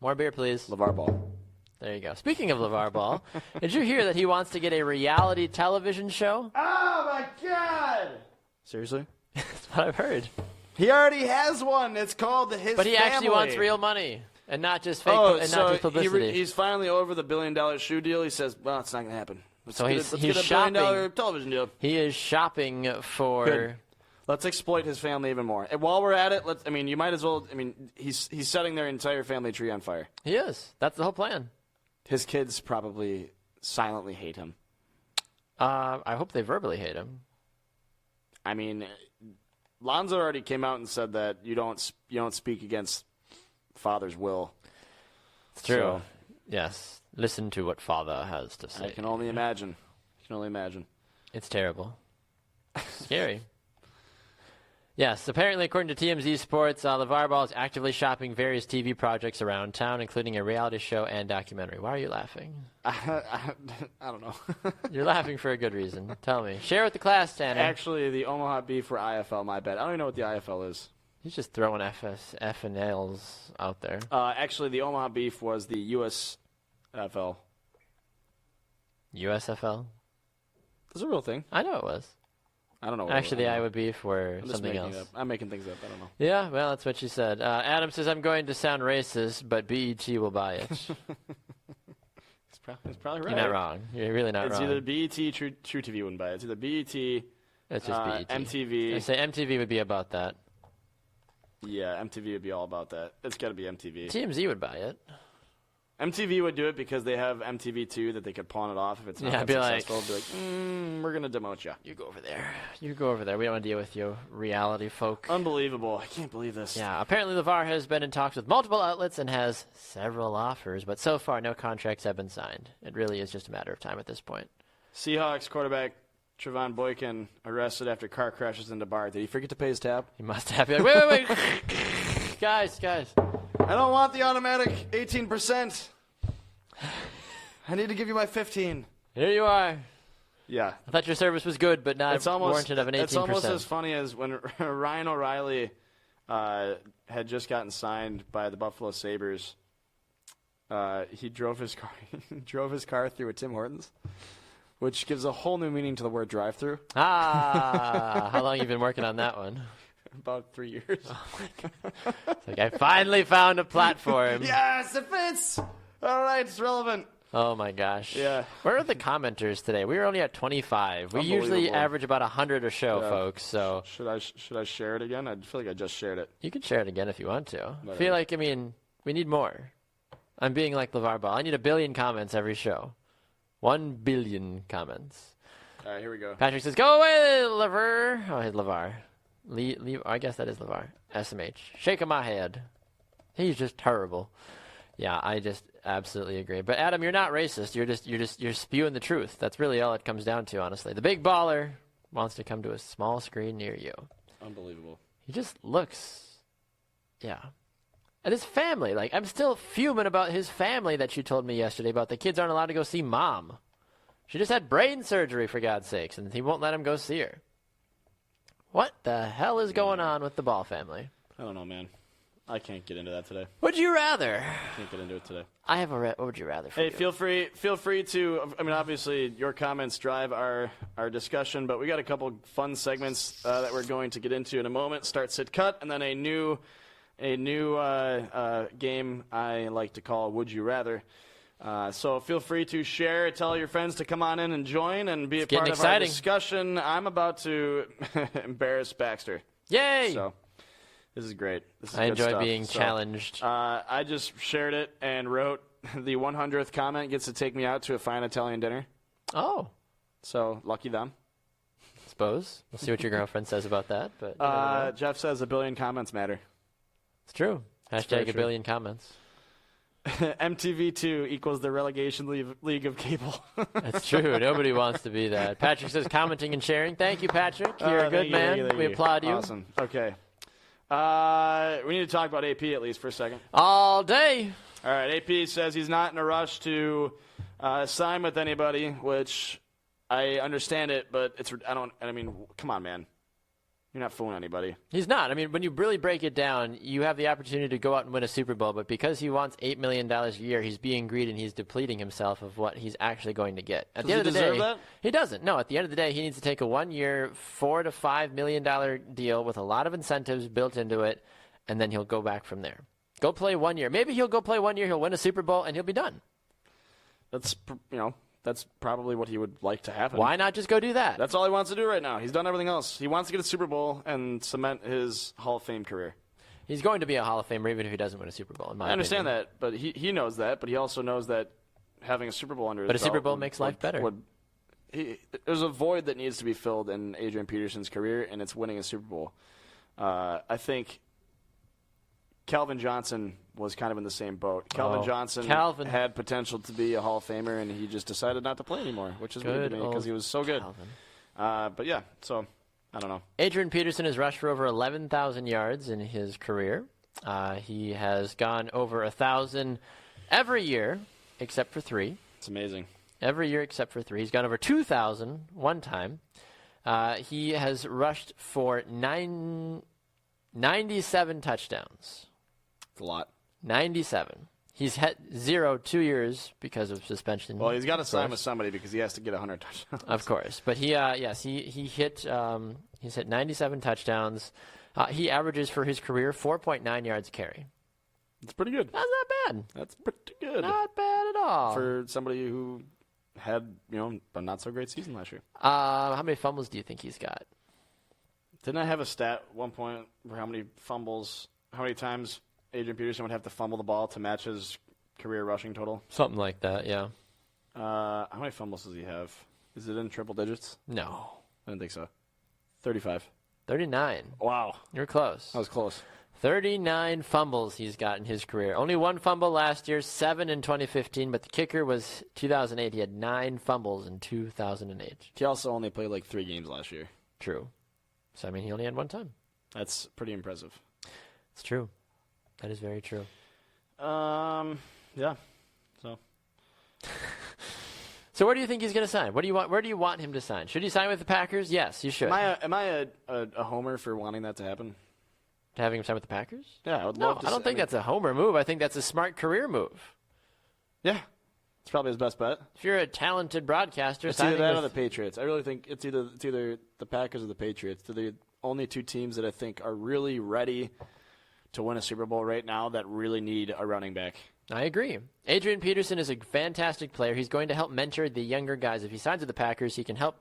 More beer, please. LeVar Ball. There you go. Speaking of LeVar Ball, did you hear that he wants to get a reality television show? Oh, my God. Seriously? That's what I've heard. He already has one. It's called His Family. But he actually wants real money and not just fake and not just publicity. He's finally over the $1 billion shoe deal. He says, well, it's not going to happen. Let's get a $1 billion television deal. He is shopping for... Good. Let's exploit his family even more. And while we're at it, you might as well... he's setting their entire family tree on fire. He is. That's the whole plan. His kids probably silently hate him. I hope they verbally hate him. I mean, Lonzo already came out and said that you don't speak against father's will. It's true. Yes. Listen to what Father has to say. I can only imagine. It's terrible. Scary. Yes, apparently, according to TMZ Sports, LeVar Ball is actively shopping various TV projects around town, including a reality show and documentary. Why are you laughing? I don't know. You're laughing for a good reason. Tell me. Share with the class, Tanner. Actually, the Omaha Beef were IFL, my bad. I don't even know what the IFL is. He's just throwing F and L's out there. Actually, the Omaha Beef was the USFL. USFL? That's a real thing. I know it was. I don't know. Actually, the Iowa Beef were something else. I'm making things up. I don't know. Yeah, well, that's what she said. Adam says, I'm going to sound racist, but BET will buy it. It's probably right. You're not wrong. You're really not wrong. It's either BET, True TV wouldn't buy it. It's either BET, it's just BET. MTV. I say MTV would be about that. Yeah, MTV would be all about that. It's got to be MTV. TMZ would buy it. MTV would do it because they have MTV2 that they could pawn it off if it's not successful. Be like, we're going to demote you. You go over there. You go over there. We don't want to deal with you, reality folk. Unbelievable. I can't believe this. Yeah, apparently LeVar has been in talks with multiple outlets and has several offers, but so far no contracts have been signed. It really is just a matter of time at this point. Seahawks quarterback Trevon Boykin arrested after car crashes into bar. Did he forget to pay his tab? He must have. Like, wait. Guys. I don't want the automatic 18%. I need to give you my 15. Here you are. Yeah. I thought your service was good, but not warranted of an 18%. It's almost as funny as when Ryan O'Reilly had just gotten signed by the Buffalo Sabres. He drove his car through a Tim Hortons, which gives a whole new meaning to the word drive-through. How long have you been working on that one? About 3 years. Oh my God. It's like I finally found a platform. Yes, it fits. All right, it's relevant. Oh my gosh. Yeah. Where are the commenters today? We were only at 25. We usually average about 100 a show, folks. So should I share it again? I feel like I just shared it. You can share it again if you want to. I feel like, we need more. I'm being like LeVar Ball. I need 1 billion comments every show. 1 billion comments. All right, here we go. Patrick says, "Go away, LeVar." Oh, hey, LeVar. I guess that is LeVar. SMH. Shaking my head. He's just terrible. Yeah, I just absolutely agree. But Adam, you're not racist. You're spewing the truth. That's really all it comes down to, honestly. The big baller wants to come to a small screen near you. Unbelievable. He just looks, yeah. And his family, like, I'm still fuming about his family that you told me yesterday about the kids aren't allowed to go see mom. She just had brain surgery, for God's sakes, and he won't let him go see her. What the hell is going on with the Ball family? I don't know, man. I can't get into that today. Would you rather? Can't get into it today. I have a what would you rather for Hey, you? feel free to, obviously your comments drive our discussion, but we got a couple fun segments that we're going to get into in a moment. Start, sit, cut, and then a new game I like to call Would You Rather. So feel free to share, tell your friends to come on in and join and be a part of our discussion. I'm about to embarrass Baxter. Yay! So this is great. This is I good enjoy stuff. being challenged. I just shared it and wrote the 100th comment gets to take me out to a fine Italian dinner. Oh. So lucky them. Suppose. We'll see what your girlfriend says about that. But Jeff says 1 billion comments matter. It's true. Hashtag 1 billion comments. MTV2 equals the relegation league of cable. That's true. Nobody wants to be that. Patrick says commenting and sharing. Thank you, Patrick. You're a good man. Thank you. We applaud you. Awesome. Okay. We need to talk about AP at least for a second. All day. All right. AP says he's not in a rush to sign with anybody, which I understand it, but come on, man. You're not fooling anybody. He's not. When you really break it down, you have the opportunity to go out and win a Super Bowl, but because he wants $8 million a year, he's being greedy and he's depleting himself of what he's actually going to get. At the end of the day, he doesn't. No, at the end of the day, he needs to take a 1-year, $4 to $5 million deal with a lot of incentives built into it, and then he'll go back from there. Go play 1 year. Maybe he'll go play 1 year, he'll win a Super Bowl, and he'll be done. That's probably what he would like to happen. Why not just go do that? That's all he wants to do right now. He's done everything else. He wants to get a Super Bowl and cement his Hall of Fame career. He's going to be a Hall of Famer even if he doesn't win a Super Bowl, in my opinion. I understand that, but he knows that, but he also knows that having a Super Bowl under his belt... But a Super Bowl makes life better. There's a void that needs to be filled in Adrian Peterson's career, and it's winning a Super Bowl. I think Calvin Johnson was kind of in the same boat. Calvin Johnson had potential to be a Hall of Famer, and he just decided not to play anymore, which is weird to me because he was so good. But yeah, so I don't know. Adrian Peterson has rushed for over 11,000 yards in his career. He has gone over 1,000 every year except for 3. It's amazing. Every year except for 3. He's gone over 2,000 one time. He has rushed for 97 touchdowns. It's a lot. 97. He's had 0 2 years because of suspension. Well, he's got to sign with somebody because he has to get 100 touchdowns. Of course. But he hit 97 touchdowns. He averages for his career 4.9 yards a carry. It's pretty good. That's not bad. That's pretty good. Not bad at all. For somebody who had, a not so great season last year. How many fumbles do you think he's got? Didn't I have a stat at one point for how many times Adrian Peterson would have to fumble the ball to match his career rushing total? Something like that, yeah. How many fumbles does he have? Is it in triple digits? No. I didn't think so. 35. 39. Wow. You're close. I was close. 39 fumbles he's got in his career. Only 1 fumble last year, 7 in 2015, but the kicker was 2008. He had 9 fumbles in 2008. He also only played like 3 games last year. True. So, he only had 1 time. That's pretty impressive. It's true. That is very true. Yeah. So. So where do you think he's going to sign? Where do you want him to sign? Should he sign with the Packers? Yes, you should. Am I a homer for wanting that to happen? Having him sign with the Packers? Yeah, I would love to. I don't think that's a homer move. I think that's a smart career move. Yeah, it's probably his best bet. If you're a talented broadcaster, it's either that or the Patriots. I really think it's either the Packers or the Patriots. They're the only 2 teams that I think are really ready to win a Super Bowl right now that really need a running back. I agree. Adrian Peterson is a fantastic player. He's going to help mentor the younger guys. If he signs with the Packers, he can help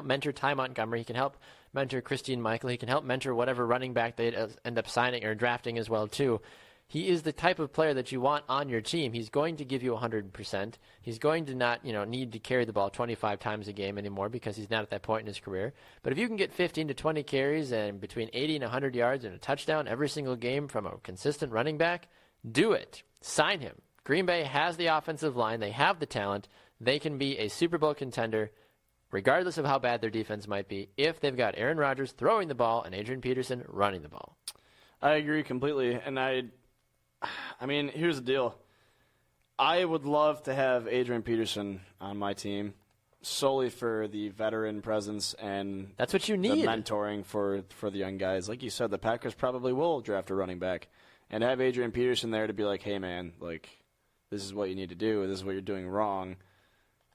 mentor Ty Montgomery. He can help mentor Christine Michael. He can help mentor whatever running back they end up signing or drafting as well, too. He is the type of player that you want on your team. He's going to give you 100%. He's going to not, need to carry the ball 25 times a game anymore because he's not at that point in his career. But if you can get 15 to 20 carries and between 80 and 100 yards and a touchdown every single game from a consistent running back, do it. Sign him. Green Bay has the offensive line. They have the talent. They can be a Super Bowl contender regardless of how bad their defense might be if they've got Aaron Rodgers throwing the ball and Adrian Peterson running the ball. I agree completely. And I mean, here's the deal. I would love to have Adrian Peterson on my team solely for the veteran presence and that's what you need. The mentoring for the young guys. Like you said, the Packers probably will draft a running back. And have Adrian Peterson there to be like, hey, man, like, this is what you need to do. This is what you're doing wrong.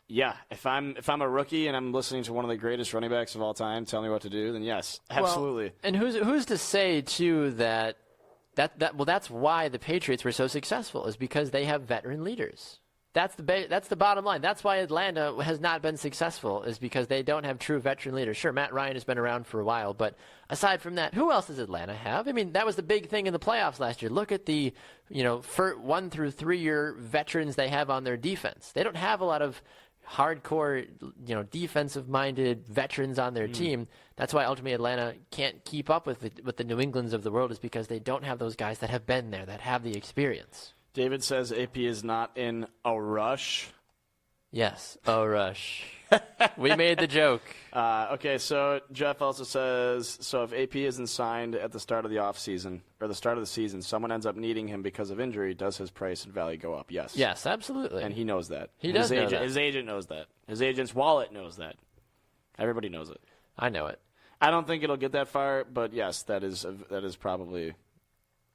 Yeah, if I'm a rookie and I'm listening to one of the greatest running backs of all time tell me what to do, then yes, absolutely. Well, and who's to say, too, that's why the Patriots were so successful is because they have veteran leaders. That's the bottom line. That's why Atlanta has not been successful is because they don't have true veteran leaders. Sure, Matt Ryan has been around for a while, but aside from that, who else does Atlanta have? I mean, that was the big thing in the playoffs last year. Look at the 1 through 3 year veterans they have on their defense. They don't have a lot of hardcore, defensive-minded veterans on their team. That's why ultimately Atlanta can't keep up with the New Englands of the world is because they don't have those guys that have been there, that have the experience. David says AP is not in a rush. Yes, a rush. We made the joke. Okay, so Jeff also says, so if AP isn't signed at the start of the offseason, or the start of the season, someone ends up needing him because of injury, does his price and value go up? Yes. Yes, absolutely. And he knows that. He does know that. His agent knows that. His agent's wallet knows that. Everybody knows it. I know it. I don't think it'll get that far, but yes, that is probably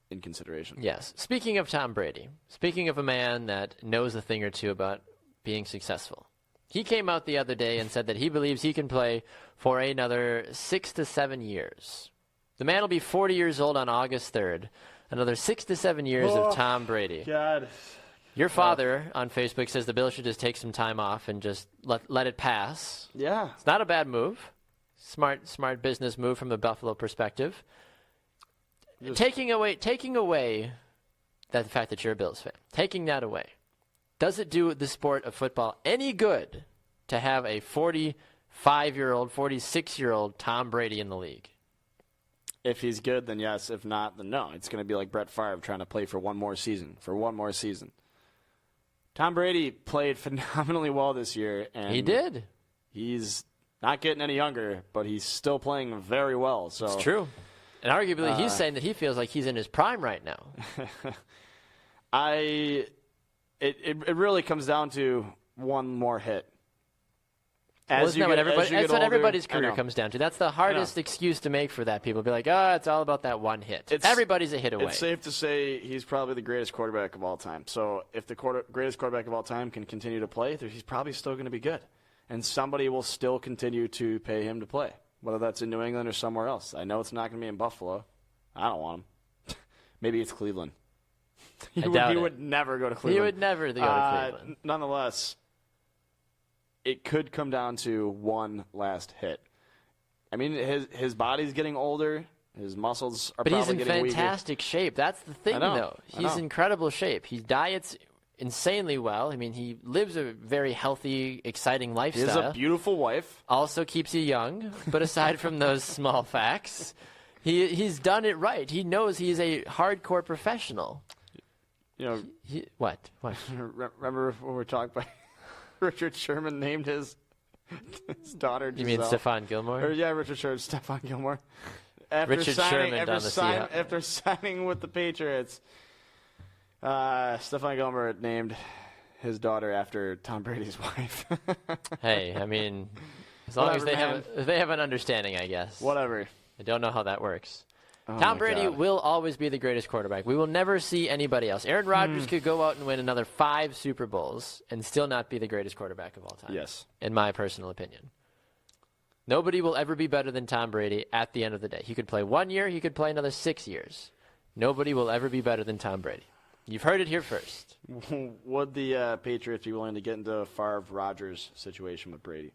in consideration. Yes. Speaking of Tom Brady, speaking of a man that knows a thing or two about being successful, he came out the other day and said that he believes he can play for another 6 to 7 years. The man will be 40 years old on August 3rd. Another 6 to 7 years of Tom Brady. God. Your father on Facebook says the Bills should just take some time off and just let it pass. Yeah. It's not a bad move. Smart business move from the Buffalo perspective. Taking away the fact that you're a Bills fan, taking that away, does it do the sport of football any good to have a 45-year-old, 46-year-old Tom Brady in the league? If he's good, then yes. If not, then no. It's going to be like Brett Favre trying to play for one more season. Tom Brady played phenomenally well this year. And he did. He's not getting any younger, but he's still playing very well. So it's true. And arguably, he's saying that he feels like he's in his prime right now. It really comes down to one more hit. That's what everybody's career comes down to. That's the hardest excuse to make for that. People be like, it's all about that one hit. Everybody's a hit away. It's safe to say he's probably the greatest quarterback of all time. So if the greatest quarterback of all time can continue to play, he's probably still going to be good. And somebody will still continue to pay him to play, whether that's in New England or somewhere else. I know it's not going to be in Buffalo. I don't want him. Maybe it's Cleveland. He would never go to Cleveland. He would never go to Cleveland. Nonetheless, it could come down to one last hit. I mean, his body's getting older. His muscles are probably getting weaker. But he's in fantastic shape. That's the thing, though. He's in incredible shape. He diets insanely well. I mean, he lives a very healthy, exciting lifestyle. He has a beautiful wife. Also keeps you young. But aside from those small facts, he's done it right. He knows he's a hardcore professional. You know, what? Remember when we were talking about Richard Sherman named his daughter Giselle? You mean Stephon Gilmore? Yeah, Richard Sherman, Stephon Gilmore. After signing with the Patriots, Stephon Gilmore named his daughter after Tom Brady's wife. Hey, I mean, as long as they have an understanding, I guess. Whatever. I don't know how that works. Oh Tom Brady will always be the greatest quarterback. We will never see anybody else. Aaron Rodgers could go out and win another 5 Super Bowls and still not be the greatest quarterback of all time. Yes. In my personal opinion. Nobody will ever be better than Tom Brady at the end of the day. He could play 1 year. He could play another 6 years. Nobody will ever be better than Tom Brady. You've heard it here first. Would the Patriots be willing to get into a Favre-Rodgers situation with Brady?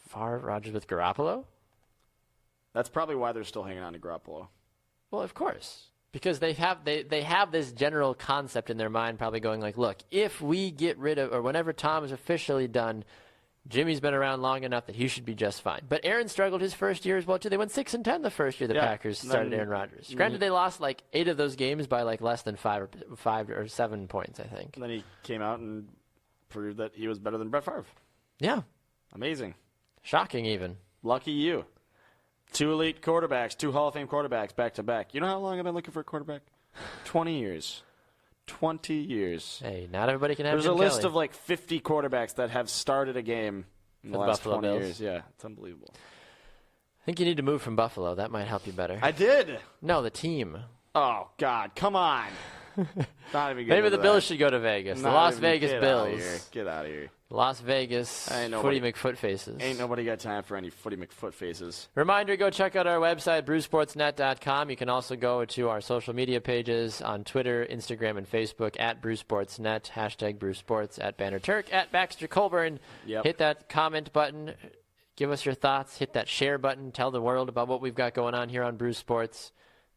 Favre-Rodgers with Garoppolo? That's probably why they're still hanging on to Garoppolo. Well, of course. Because they have this general concept in their mind probably going like, look, if we get rid of, or whenever Tom is officially done, Jimmy's been around long enough that he should be just fine. But Aaron struggled his first year as well, too. They went 6-10 the first year the Packers started Aaron Rodgers. Granted, they lost like 8 of those games by like less than 5 or 7 points, I think. And then he came out and proved that he was better than Brett Favre. Yeah. Amazing. Shocking, even. Lucky you. 2 elite quarterbacks, 2 Hall of Fame quarterbacks back to back. You know how long I've been looking for a quarterback? 20 years. 20 years. Hey, not everybody can have There's Jim a list Kelly. of like 50 quarterbacks that have started a game in the last Buffalo 20 Bills. years. Yeah, it's unbelievable. I think you need to move from Buffalo. That might help you better. I did. No, the team. Oh, God. Come on. Not even Maybe the Bills should go to Vegas. The Las Vegas Bills. Get out of here. Las Vegas Footy McFootfaces. Ain't nobody got time for any Footy McFootfaces. Reminder, go check out our website, BruceSportsNet.com. You can also go to our social media pages on Twitter, Instagram, and Facebook, at BruceSportsNet, hashtag BruceSports, at BannerTurk, at Baxter Colburn. Yep. Hit that comment button. Give us your thoughts. Hit that share button. Tell the world about what we've got going on here on Bruce Sports.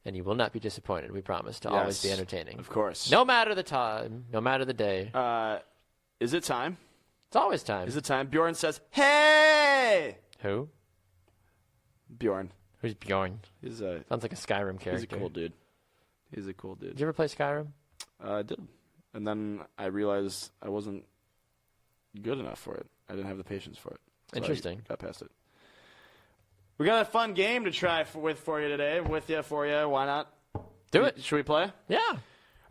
And you will not be disappointed. We promise to always be entertaining. Of course. No matter the time, no matter the day. Is it time? It's always time. Is it time? Bjorn says, hey! Who? Bjorn. Who's Bjorn? Sounds like a Skyrim character. He's a cool dude. Did you ever play Skyrim? I did. And then I realized I wasn't good enough for it. I didn't have the patience for it. So Interesting. I got past it. We got a fun game to try for you today. For you. Why not? Do it. Should we play? Yeah.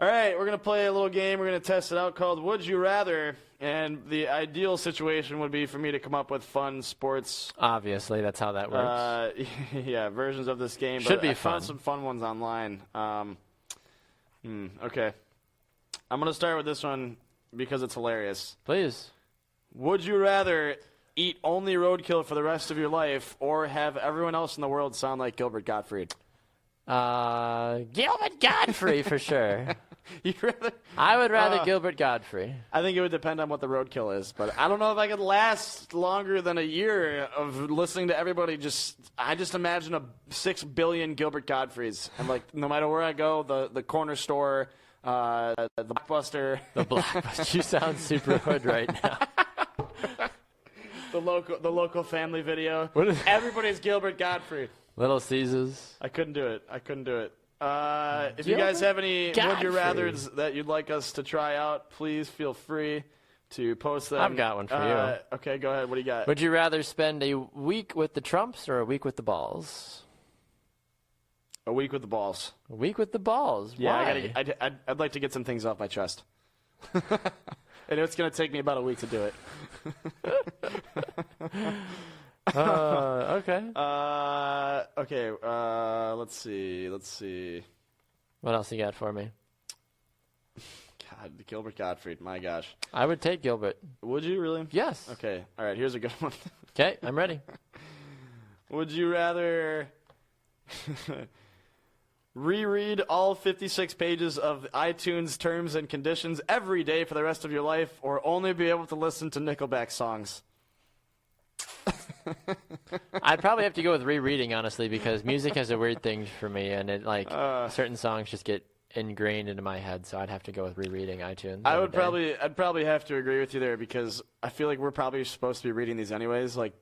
All right, we're going to play a little game. We're going to test it out called Would You Rather. And the ideal situation would be for me to come up with fun sports. Obviously, that's how that works. Versions of this game. Should be I fun. found some fun ones online. Okay. I'm going to start with this one because it's hilarious. Please. Would you rather eat only roadkill for the rest of your life or have everyone else in the world sound like Gilbert Gottfried? Gilbert Godfrey for sure. I would rather Gilbert Godfrey. I think it would depend on what the roadkill is, but I don't know if I could last longer than a year of listening to everybody. I just imagine 6 billion Gilbert Godfreys, and like no matter where I go, the corner store, the Blockbuster, the Blockbuster. You sound super hood right now. The local Family Video. Everybody's Gilbert Gottfried. Little Caesars. I couldn't do it. If you guys have any Would You Rathers that you'd like us to try out, please feel free to post them. I've got one for you. Okay, go ahead. What do you got? Would you rather spend a week with the Trumps or a week with the Balls? A week with the Balls. A week with the Balls. Yeah, Why? I'd like to get some things off my chest. And it's going to take me about a week to do it. Okay. Okay. Let's see. What else you got for me? God, Gilbert Gottfried. My gosh. I would take Gilbert. Would you really? Yes. Okay. All right. Here's a good one. Okay, I'm ready. Would you rather reread all 56 pages of iTunes terms and conditions every day for the rest of your life, or only be able to listen to Nickelback songs? I'd probably have to go with rereading, honestly, because music has a weird thing for me, and it certain songs just get ingrained into my head. So I'd have to go with rereading iTunes. I'd probably have to agree with you there, because I feel like we're probably supposed to be reading these anyways. Like,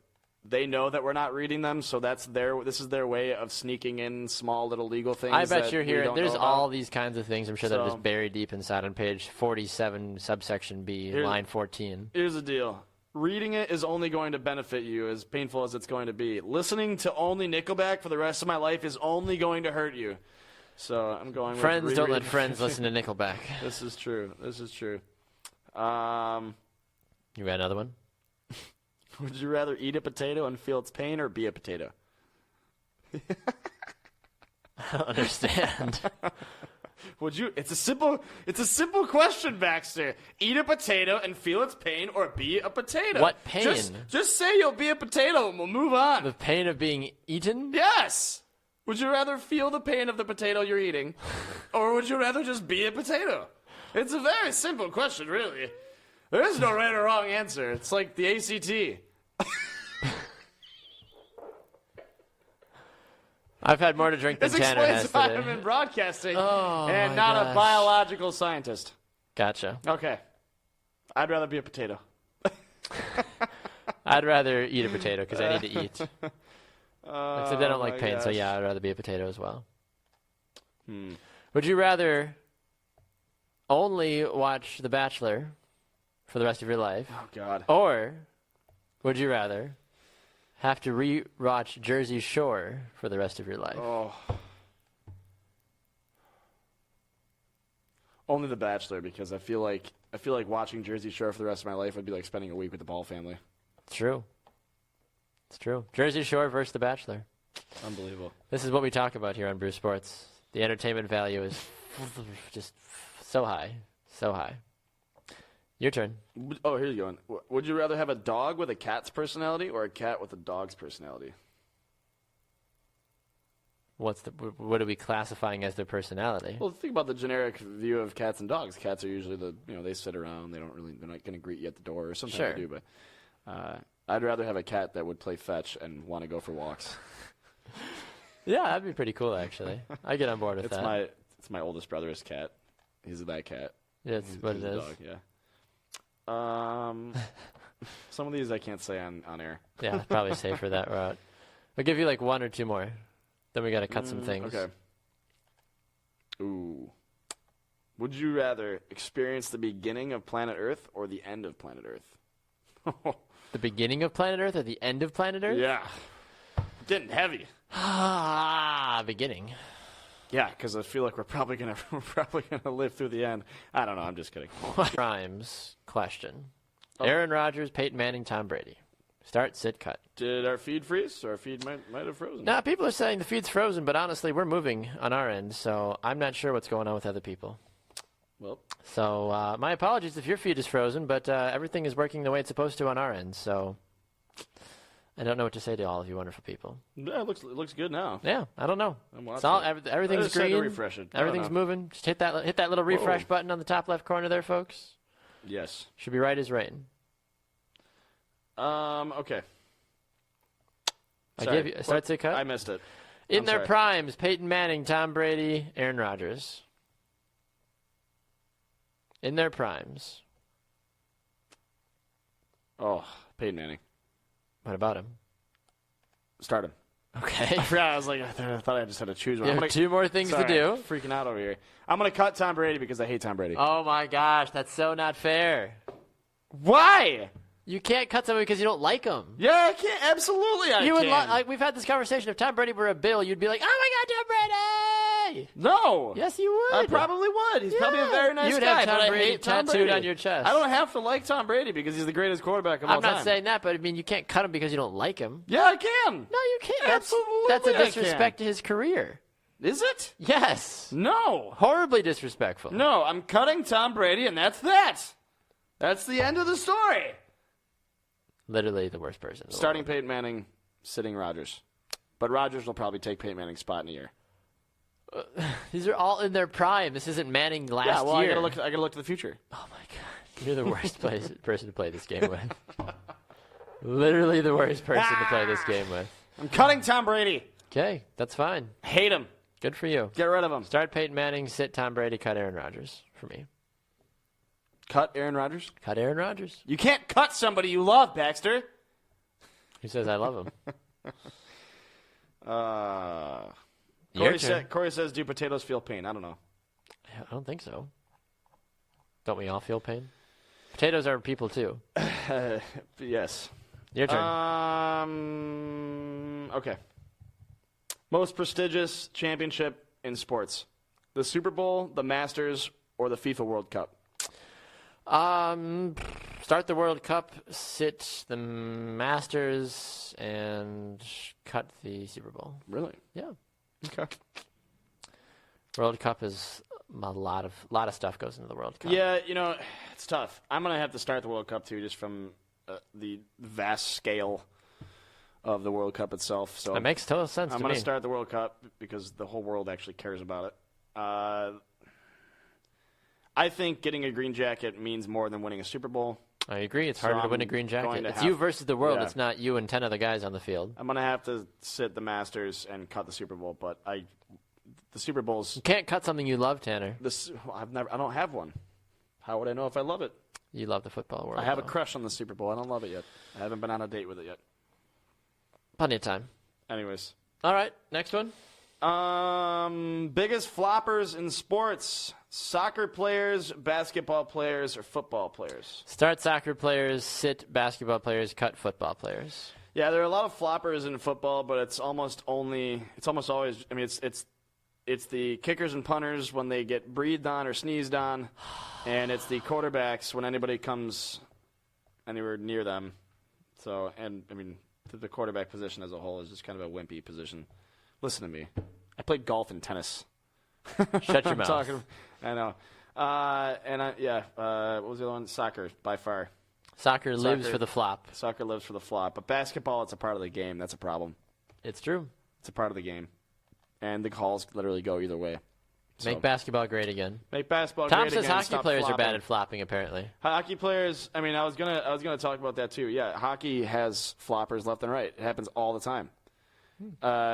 they know that we're not reading them, so this is their way of sneaking in small little legal things. I bet you're hearing there's all these kinds of things. I'm sure they're So, just buried deep inside on page 47, subsection B, line 14. Here's the deal. Reading it is only going to benefit you, as painful as it's going to be. Listening to only Nickelback for the rest of my life is only going to hurt you. So I'm going with Friends don't let rereading. friends listen to Nickelback. This is true. You got another one? Would you rather eat a potato and feel its pain, or be a potato? I don't understand. Would you? It's a simple question, Baxter. Eat a potato and feel its pain, or be a potato? What pain? Just say you'll be a potato and we'll move on. The pain of being eaten? Yes. Would you rather feel the pain of the potato you're eating, or would you rather just be a potato? It's a very simple question, really. There is no right or wrong answer. It's like the ACT. I've had more to drink than This Tanner has explains why today. I'm in broadcasting Oh, and my not a gosh. biological scientist. Gotcha. Okay. I'd rather be a potato. I'd rather eat a potato because I need to eat. Except I don't like pain, so yeah, I'd rather be a potato as well. Would you rather only watch The Bachelor for the rest of your life, Oh, God. or would you rather have to re-watch Jersey Shore for the rest of your life? Oh. Only The Bachelor, because I feel like watching Jersey Shore for the rest of my life would be like spending a week with the Ball family. It's true. It's true. Jersey Shore versus The Bachelor. Unbelievable. This is what we talk about here on Bruce Sports. The entertainment value is just so high. So high. Your turn. Oh, here's you going. Would you rather have a dog with a cat's personality, or a cat with a dog's personality? What are we classifying as their personality? Well, think about the generic view of cats and dogs. Cats are usually they sit around. They're not going to greet you at the door, or sometimes Sure. they do. But I'd rather have a cat that would play fetch and want to go for walks. Yeah, that'd be pretty cool, actually. I get on board with that. It's my oldest brother's cat. He's that cat. That's what it He's a is. dog, yeah. Some of these I can't say on air. Yeah, probably safer that route. I'll give you like one or two more. Then we got to cut some things. Okay. Ooh. Would you rather experience the beginning of planet Earth or the end of planet Earth? The beginning of planet Earth or the end of planet Earth? Yeah. Getting heavy. Beginning. Yeah, because I feel like we're probably gonna live through the end. I don't know. I'm just kidding. Rhymes question. Aaron Rodgers, Peyton Manning, Tom Brady. Start, sit, cut. Did our feed freeze? Our feed might have frozen. Now, people are saying the feed's frozen, but honestly, we're moving on our end, so I'm not sure what's going on with other people. Well, So my apologies if your feed is frozen, but everything is working the way it's supposed to on our end, so I don't know what to say to all of you wonderful people. yeah, it looks good now. Yeah, I don't know. I'm It's watching all, it. I everything's just had to green. refresh it. I don't Everything's know. moving. Just hit that little refresh Whoa. button on the top left corner there, folks. Yes. Should be right as rain. Okay. I Sorry. gave you start, sit, cut. I missed it. In I'm their sorry. primes, Peyton Manning, Tom Brady, Aaron Rodgers. In their primes. Oh, Peyton Manning. What about him? Start him. Okay. I forgot. I thought I just had to choose one. You have 2 more things to do. I'm freaking out over here. I'm going to cut Tom Brady because I hate Tom Brady. Oh, my gosh. That's so not fair. Why? You can't cut someone because you don't like him. Yeah, I can't. Absolutely, I can. We've had this conversation. If Tom Brady were a Bill, you'd be like, "Oh my God, Tom Brady!" No. Yes, you would. I probably would. He's probably a very nice you would guy. have Tom but Brady I hate Tom tattooed Brady. on your chest. I don't have to like Tom Brady because he's the greatest quarterback of all I'm time. not saying that, but I mean, you can't cut him because you don't like him. Yeah, I can. No, you can't. Absolutely, That's a I disrespect to his career. Is it? Yes. No. Horribly disrespectful. No, I'm cutting Tom Brady, and that's that. That's the end of the story. Literally the worst person. Starting Peyton Manning, sitting Rodgers. But Rodgers will probably take Peyton Manning's spot in a year. These are all in their prime. This isn't Manning last year. I gotta look to the future. Oh my God, you're the worst person to play this game with. Literally the worst person to play this game with. I'm cutting Tom Brady. Okay, that's fine. Hate him. Good for you. Get rid of him. Start Peyton Manning, sit Tom Brady, cut Aaron Rodgers for me. Cut Aaron Rodgers? Cut Aaron Rodgers. You can't cut somebody you love, Baxter. Who says I love him? Corey says, do potatoes feel pain? I don't know. I don't think so. Don't we all feel pain? Potatoes are people too. Yes. Your turn. Okay. Most prestigious championship in sports. The Super Bowl, the Masters, or the FIFA World Cup? Start the World Cup, sit the Masters, and cut the Super Bowl. Really? Yeah. Okay. World Cup is a lot of stuff goes into the World Cup. Yeah, it's tough. I'm going to have to start the World Cup, too, just from the vast scale of the World Cup itself. So that makes total sense to me. I'm going to start the World Cup because the whole world actually cares about it. I think getting a green jacket means more than winning a Super Bowl. I agree. It's harder to win a green jacket. It's have, you versus the world. Yeah. It's not you and 10 other guys on the field. I'm going to have to sit the Masters and cut the Super Bowl, but the Super Bowl's... You can't cut something you love, Tanner. I don't have one. How would I know if I love it? You love the football world. I have a crush on the Super Bowl. I don't love it yet. I haven't been on a date with it yet. Plenty of time. Anyways. All right, next one. Biggest floppers in sports: soccer players, basketball players, or football players? Start soccer players, sit basketball players, cut football players. Yeah, there are a lot of floppers in football, but it's almost always. I mean, it's the kickers and punters when they get breathed on or sneezed on, and it's the quarterbacks when anybody comes anywhere near them. So, and I mean, the quarterback position as a whole is just kind of a wimpy position. Listen to me. I played golf and tennis. Shut your mouth. I know. What was the other one? Soccer, by far. Soccer lives for the flop. Soccer lives for the flop. But basketball, it's a part of the game. That's a problem. It's true. It's a part of the game. And the calls literally go either way. Make basketball great again. Make basketball Tom great again. says hockey players flopping. are bad at flopping, apparently. Hockey players, I mean, I was gonna talk about that too. Yeah, hockey has floppers left and right. It happens all the time.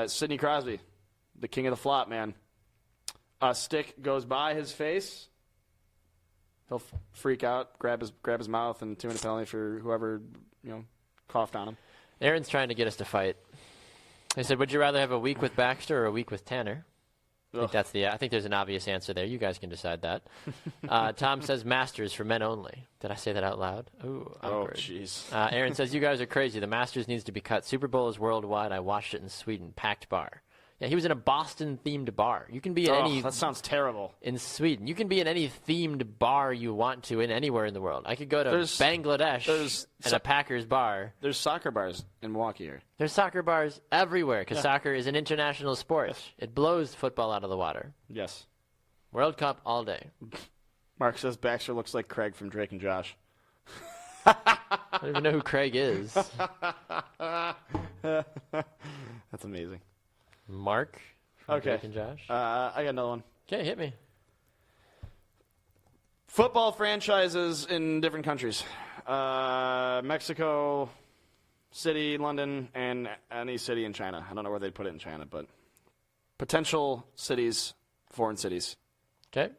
Sidney Crosby, the king of the flop, man. A stick goes by his face. He'll freak out, grab his mouth, and 2-minute penalty for whoever coughed on him. Aaron's trying to get us to fight. He said, "Would you rather have a week with Baxter or a week with Tanner?" I think there's an obvious answer there. You guys can decide that. Tom says Masters for men only. Did I say that out loud? Ooh, awkward. Oh, jeez. Aaron says, you guys are crazy. The Masters needs to be cut. Super Bowl is worldwide. I watched it in Sweden. Packed bar. Yeah, he was in a Boston-themed bar. You can be in any... That sounds terrible. In Sweden. You can be in any themed bar you want to in anywhere in the world. I could go to Bangladesh and a Packers bar. There's soccer bars in Milwaukee here. There's soccer bars everywhere because soccer is an international sport. Yes. It blows football out of the water. Yes. World Cup all day. Mark says Baxter looks like Craig from Drake and Josh. I don't even know who Craig is. That's amazing. Mark from Okay. Drake and Josh. I got another one. Okay, hit me. Football franchises in different countries. Mexico City, London, and any city in China. I don't know where they'd put it in China, but potential cities, foreign cities. Okay.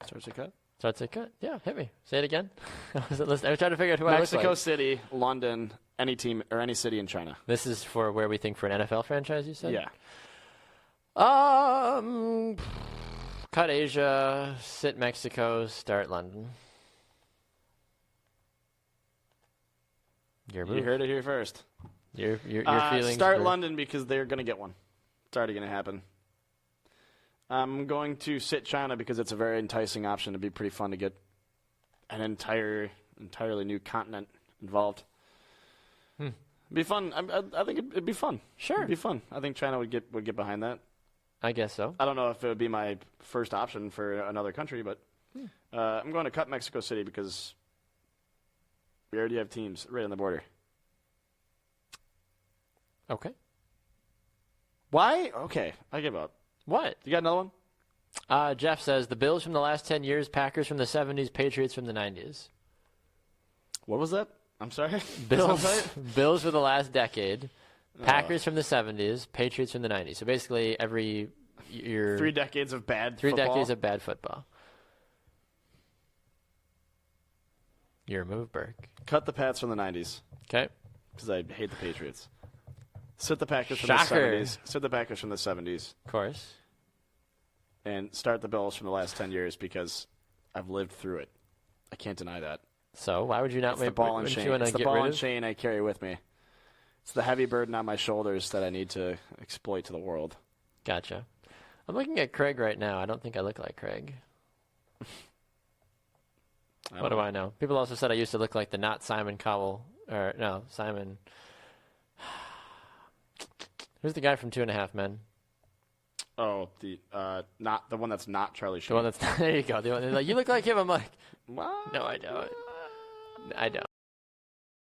Starts a cut? Starts a cut. Yeah, hit me. Say it again. I was trying to figure out who I look Mexico like. City, London, any team or any city in China. This is for where we think for an NFL franchise, you said? Yeah. Cut Asia, sit Mexico, start London. You heard it here first. Your feelings. Start London because they're going to get one. It's already going to happen. I'm going to sit China because it's a very enticing option. It'd be pretty fun to get an entirely new continent involved. It'd be fun. I think it'd be fun. Sure. It'd be fun. I think China would get behind that. I guess so. I don't know if it would be my first option for another country, but I'm going to cut Mexico City because we already have teams right on the border. Okay. Why? Okay, I give up. What? You got another one? Jeff says the Bills from the last 10 years, Packers from the 70s, Patriots from the 90s. What was that? I'm sorry? Bills for the last decade, Packers from the 70s, Patriots from the 90s. So basically every year. 3 decades of bad football. 3 football. decades of bad football. Your move, Burke. Cut the Pats from the 90s. Okay. Because I hate the Patriots. Sit the Packers from Shocker. the 70s. Sit the Packers from the 70s. Of course. And start the Bills from the last 10 years because I've lived through it. I can't deny that. So why would you not It's the ball and chain. It's the ball and chain I carry with me. It's the heavy burden on my shoulders that I need to exploit to the world. Gotcha. I'm looking at Craig right now. I don't think I look like Craig. What do I know? People also said I used to look like the not Simon Cowell. Or, no, Simon. Who's the guy from 2.5 Men? Oh, not the one that's not Charlie Sheen. The one that's there you go. You look like him. I'm like, What? no, I don't. I don't.